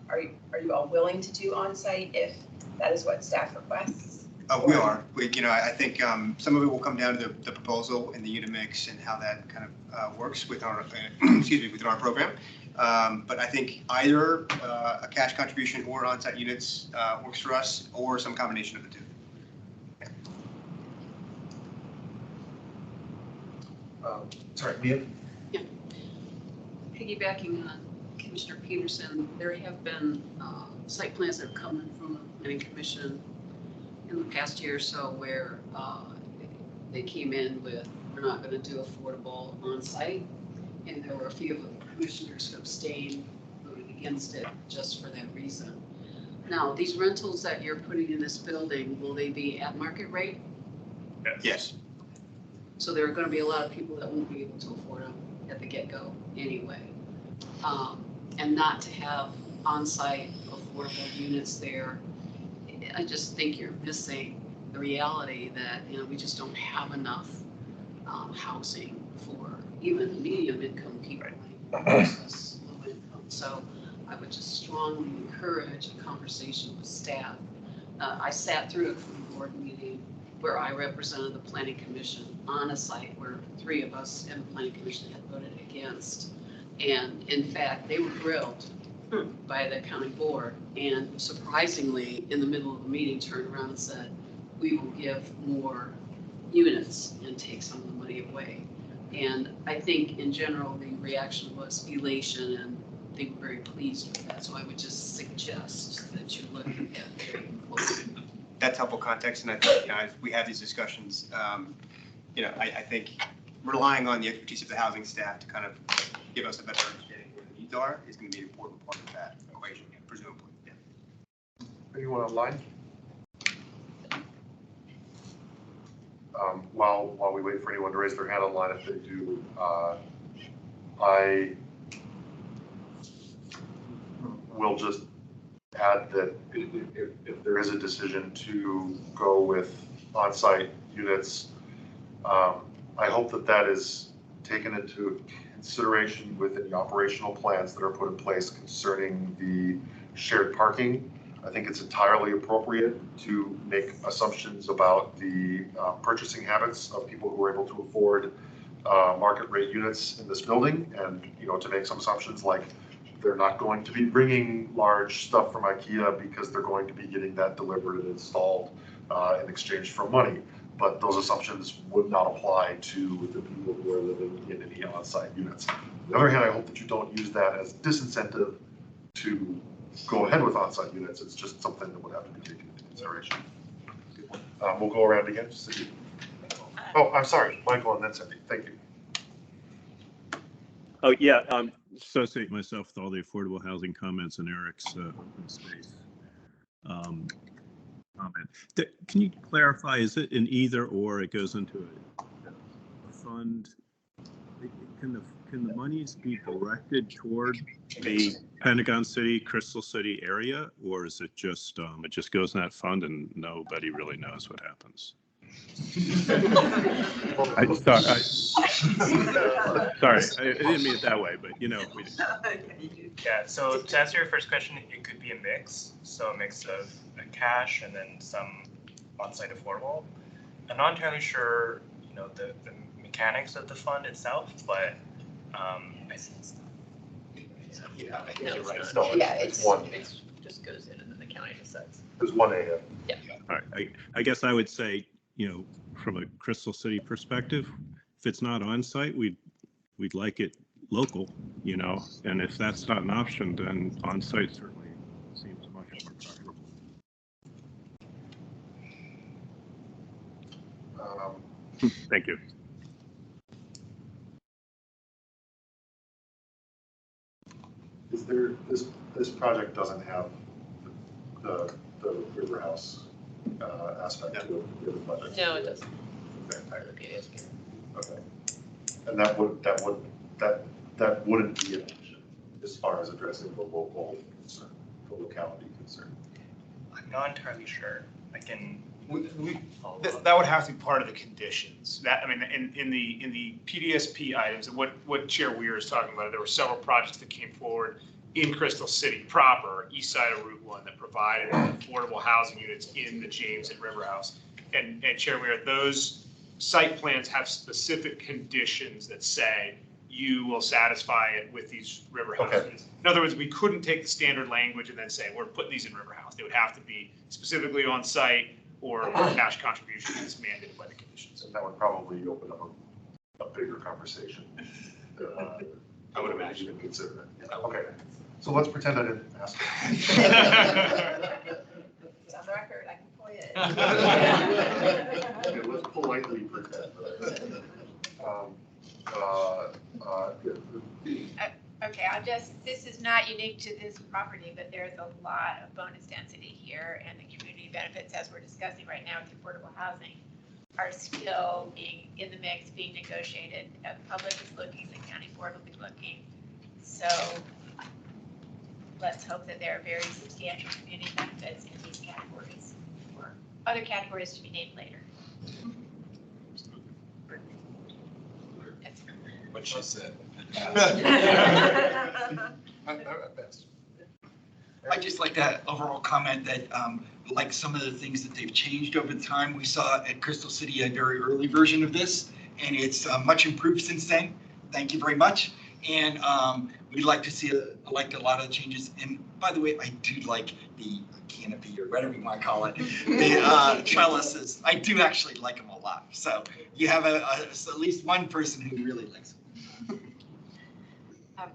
are you all willing to do on-site if that is what staff requests? We are. I think some of it will come down to the proposal and the unit mix and how that kind of works with our, within our program. But I think either a cash contribution or on-site units works for us, or some combination of the two. Sorry, Mia? Yeah. Piggybacking on Commissioner Peterson, there have been site plans that have come in from the Planning Commission in the past year or so where they came in with, we're not going to do affordable on-site. And there were a few of the commissioners who abstained, voted against it just for that reason. Now, these rentals that you're putting in this building, will they be at market rate? Yes. So there are going to be a lot of people that won't be able to afford them at the get-go anyway. And not to have on-site affordable units there, I just think you're missing the reality that, we just don't have enough housing for even medium income people versus low income. So I would just strongly encourage a conversation with staff. I sat through it from board meeting where I represented the planning commission on a site where 3 of us and the planning commission had voted against. And in fact, they were grilled by the county board, and surprisingly, in the middle of the meeting, turned around and said, we will give more units and take some of the money away. And I think in general, the reaction was elation, and they were very pleased with that. So I would just suggest that you look at that very closely. That's helpful context, and I think, as we have these discussions, I think relying on the expertise of the housing staff to kind of give us a better understanding of where the needs are is going to be an important part of that equation, presumably. Yeah. Anyone online? While we wait for anyone to raise their hand online, if they do, I will just add that if there is a decision to go with on-site units, I hope that is taken into consideration within the operational plans that are put in place concerning the shared parking. I think it's entirely appropriate to make assumptions about the purchasing habits of people who are able to afford market rate units in this building, and to make some assumptions like they're not going to be bringing large stuff from IKEA because they're going to be getting that delivered and installed in exchange for money. But those assumptions would not apply to the people who are living in any on-site units. On the other hand, I hope that you don't use that as disincentive to go ahead with on-site units. It's just something that would have to be taken into consideration. We'll go around again. Cindy. Oh, I'm sorry, Michael, and then Cindy. Thank you. Oh, yeah, associate myself with all the affordable housing comments in Eric's open space comment. Can you clarify, is it an either or, it goes into a fund? Can the monies be directed toward the Pentagon City, Crystal City area, or is it just goes in that fund and nobody really knows what happens? Sorry, I didn't mean it that way, but we do. Yeah, so to answer your first question, it could be a mix. So a mix of cash and then some on-site affordable. I'm not entirely sure, the mechanics of the fund itself, but Yeah, I think you're right. No, it's one. It just goes in and then the county decides. There's one AM. Yeah. All right, I guess I would say, from a Crystal City perspective, if it's not on site, we'd like it local, and if that's not an option, then on site certainly seems much more preferable. Thank you. Is there this project doesn't have the river house aspect to it, the project? No, it doesn't. Okay. Okay. And that wouldn't be an option as far as addressing the local concern, the locality concern. I'm not entirely sure. I can. That would have to be part of the conditions. That, I mean, in the PDSP items, and what Chair Weir is talking about, there were several projects that came forward in Crystal City proper, east side of Route 1, that provided affordable housing units in the James and River House. And Chair Weir, those site plans have specific conditions that say you will satisfy it with these river houses. Okay. In other words, we couldn't take the standard language and then say we're putting these in river house. They would have to be specifically on site or cash contribution as mandated by the conditions. And that would probably open up a bigger conversation. I would imagine and consider it. Yeah. Okay, so let's pretend I didn't ask. It's on the record, I can play it. Okay, let's politely pretend. Okay, this is not unique to this property, but there's a lot of bonus density here, and the community benefits, as we're discussing right now with affordable housing, are still being in the mix, being negotiated. The public is looking, the county board will be looking. So let's hope that there are very substantial community benefits in these categories, or other categories to be named later. What she said. At best. I just like that overall comment that, like some of the things that they've changed over the time. We saw at Crystal City a very early version of this, and it's much improved since then. Thank you very much. And we'd like to see like a lot of the changes. And by the way, I do like the canopy or whatever you want to call it, the trellises. I do actually like them a lot. So you have at least one person who really likes them.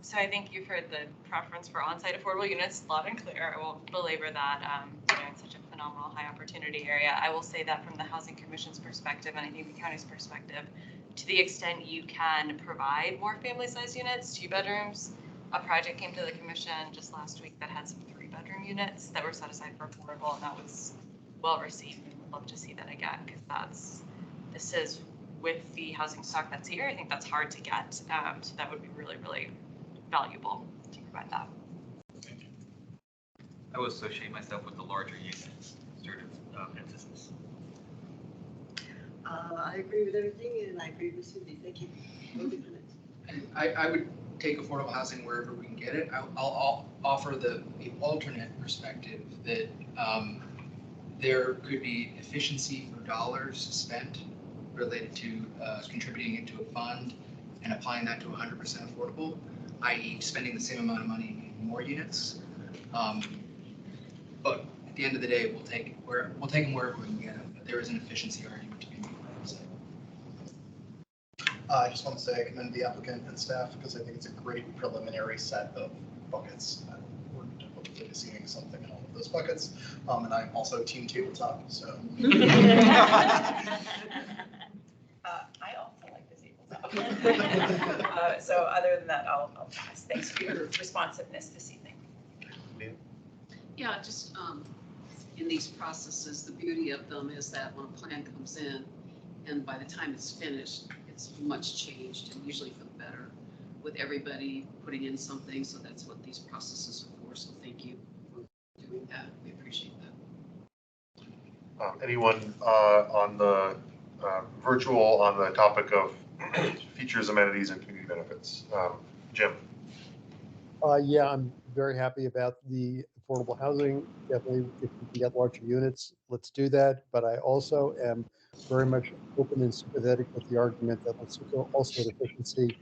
So I think you've heard the preference for on-site affordable units loud and clear. I won't belabor that. It's such a phenomenal high opportunity area. I will say that from the Housing Commission's perspective and I think the county's perspective, to the extent you can provide more family-sized units, 2 bedrooms. A project came to the commission just last week that had some 3-bedroom units that were set aside for affordable, and that was well received. We'd love to see that again because this is with the housing stock that's here. I think that's hard to get, so that would be really, really valuable to provide that. I would associate myself with the larger units, sort of emphasis. I agree with everything, and I agree with Cindy. Thank you. I would take affordable housing wherever we can get it. I'll offer the alternate perspective that there could be efficiency for dollars spent related to contributing into a fund and applying that to 100% affordable, i.e. spending the same amount of money and getting more units. But at the end of the day, we'll take them wherever we can get them. But there is an efficiency argument to be made. I just want to say I commend the applicant and staff because I think it's a great preliminary set of buckets. We're hopefully seeing something in all of those buckets. And I'm also team tabletop, so. I also like the tabletop. So other than that, I'll pass. Thanks for your responsiveness this evening. Yeah, just in these processes, the beauty of them is that when a plan comes in and by the time it's finished, it's much changed and usually for the better with everybody putting in something. So that's what these processes are for. So thank you for doing that. We appreciate that. Anyone on the virtual on the topic of features, amenities, and community benefits? Jim. Yeah, I'm very happy about the affordable housing. Definitely, if we can get larger units, let's do that. But I also am very much open and sympathetic with the argument that let's also at efficiency.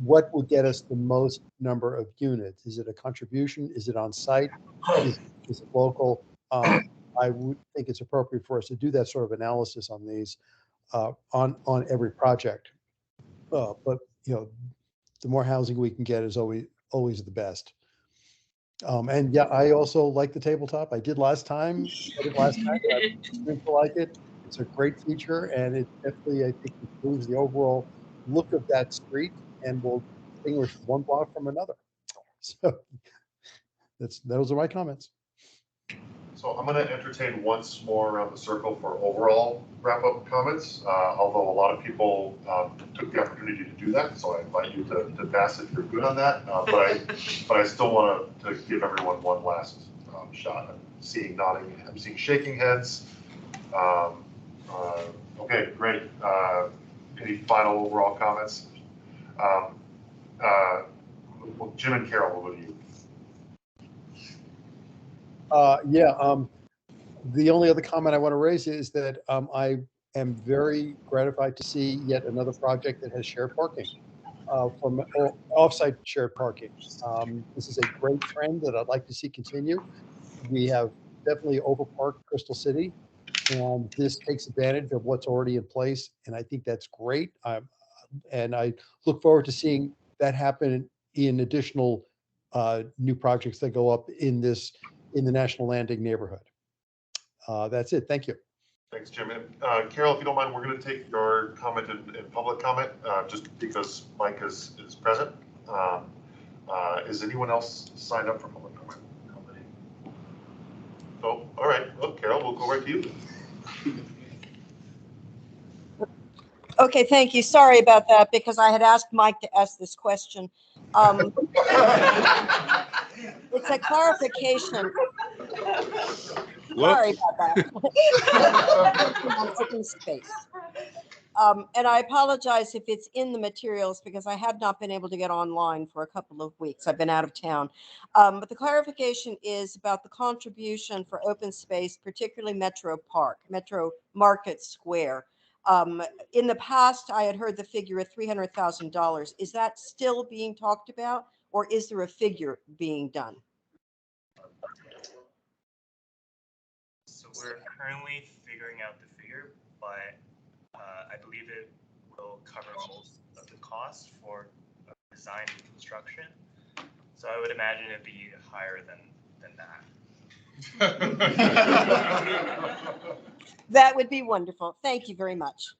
What will get us the most number of units? Is it a contribution? Is it on site? Is it local? I would think it's appropriate for us to do that sort of analysis on these on every project. But the more housing we can get is always the best. And yeah, I also like the tabletop. I did last time. I like it. It's a great feature, and it definitely, I think, improves the overall look of that street and will distinguish one block from another. So those are my comments. So I'm going to entertain once more around the circle for overall wrap-up comments, although a lot of people took the opportunity to do that, so I invite you to pass if you're good on that. But I still want to give everyone one last shot. I'm seeing nodding, I'm seeing shaking heads. Okay, great. Any final overall comments? Well, Jim and Carol, will go to you. The only other comment I want to raise is that I am very gratified to see yet another project that has shared parking, from offsite shared parking. This is a great trend that I'd like to see continue. We have definitely overparked Crystal City, and this takes advantage of what's already in place, and I think that's great. And I look forward to seeing that happen in additional new projects that go up in the National Landing neighborhood. That's it. Thank you. Thanks, Jim. And Carol, if you don't mind, we're going to take your comment in public comment, just because Mike is present. Is anyone else signed up for public comment? Oh, all right. Well, Carol, we'll go right to you. Okay, thank you. Sorry about that, because I had asked Mike to ask this question. It's a clarification. Sorry about that. I'm taking space. And I apologize if it's in the materials because I have not been able to get online for a couple of weeks. I've been out of town. But the clarification is about the contribution for open space, particularly Metro Park, Metro Market Square. In the past, I had heard the figure of $300,000. Is that still being talked about, or is there a figure being done? So we're currently figuring out the figure, but I believe it will cover most of the costs for design and construction. So I would imagine it'd be higher than that. That would be wonderful. Thank you very much.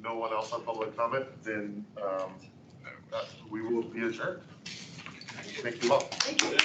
No one else on public comment, then we will be adjourned. Thank you all. Thank you.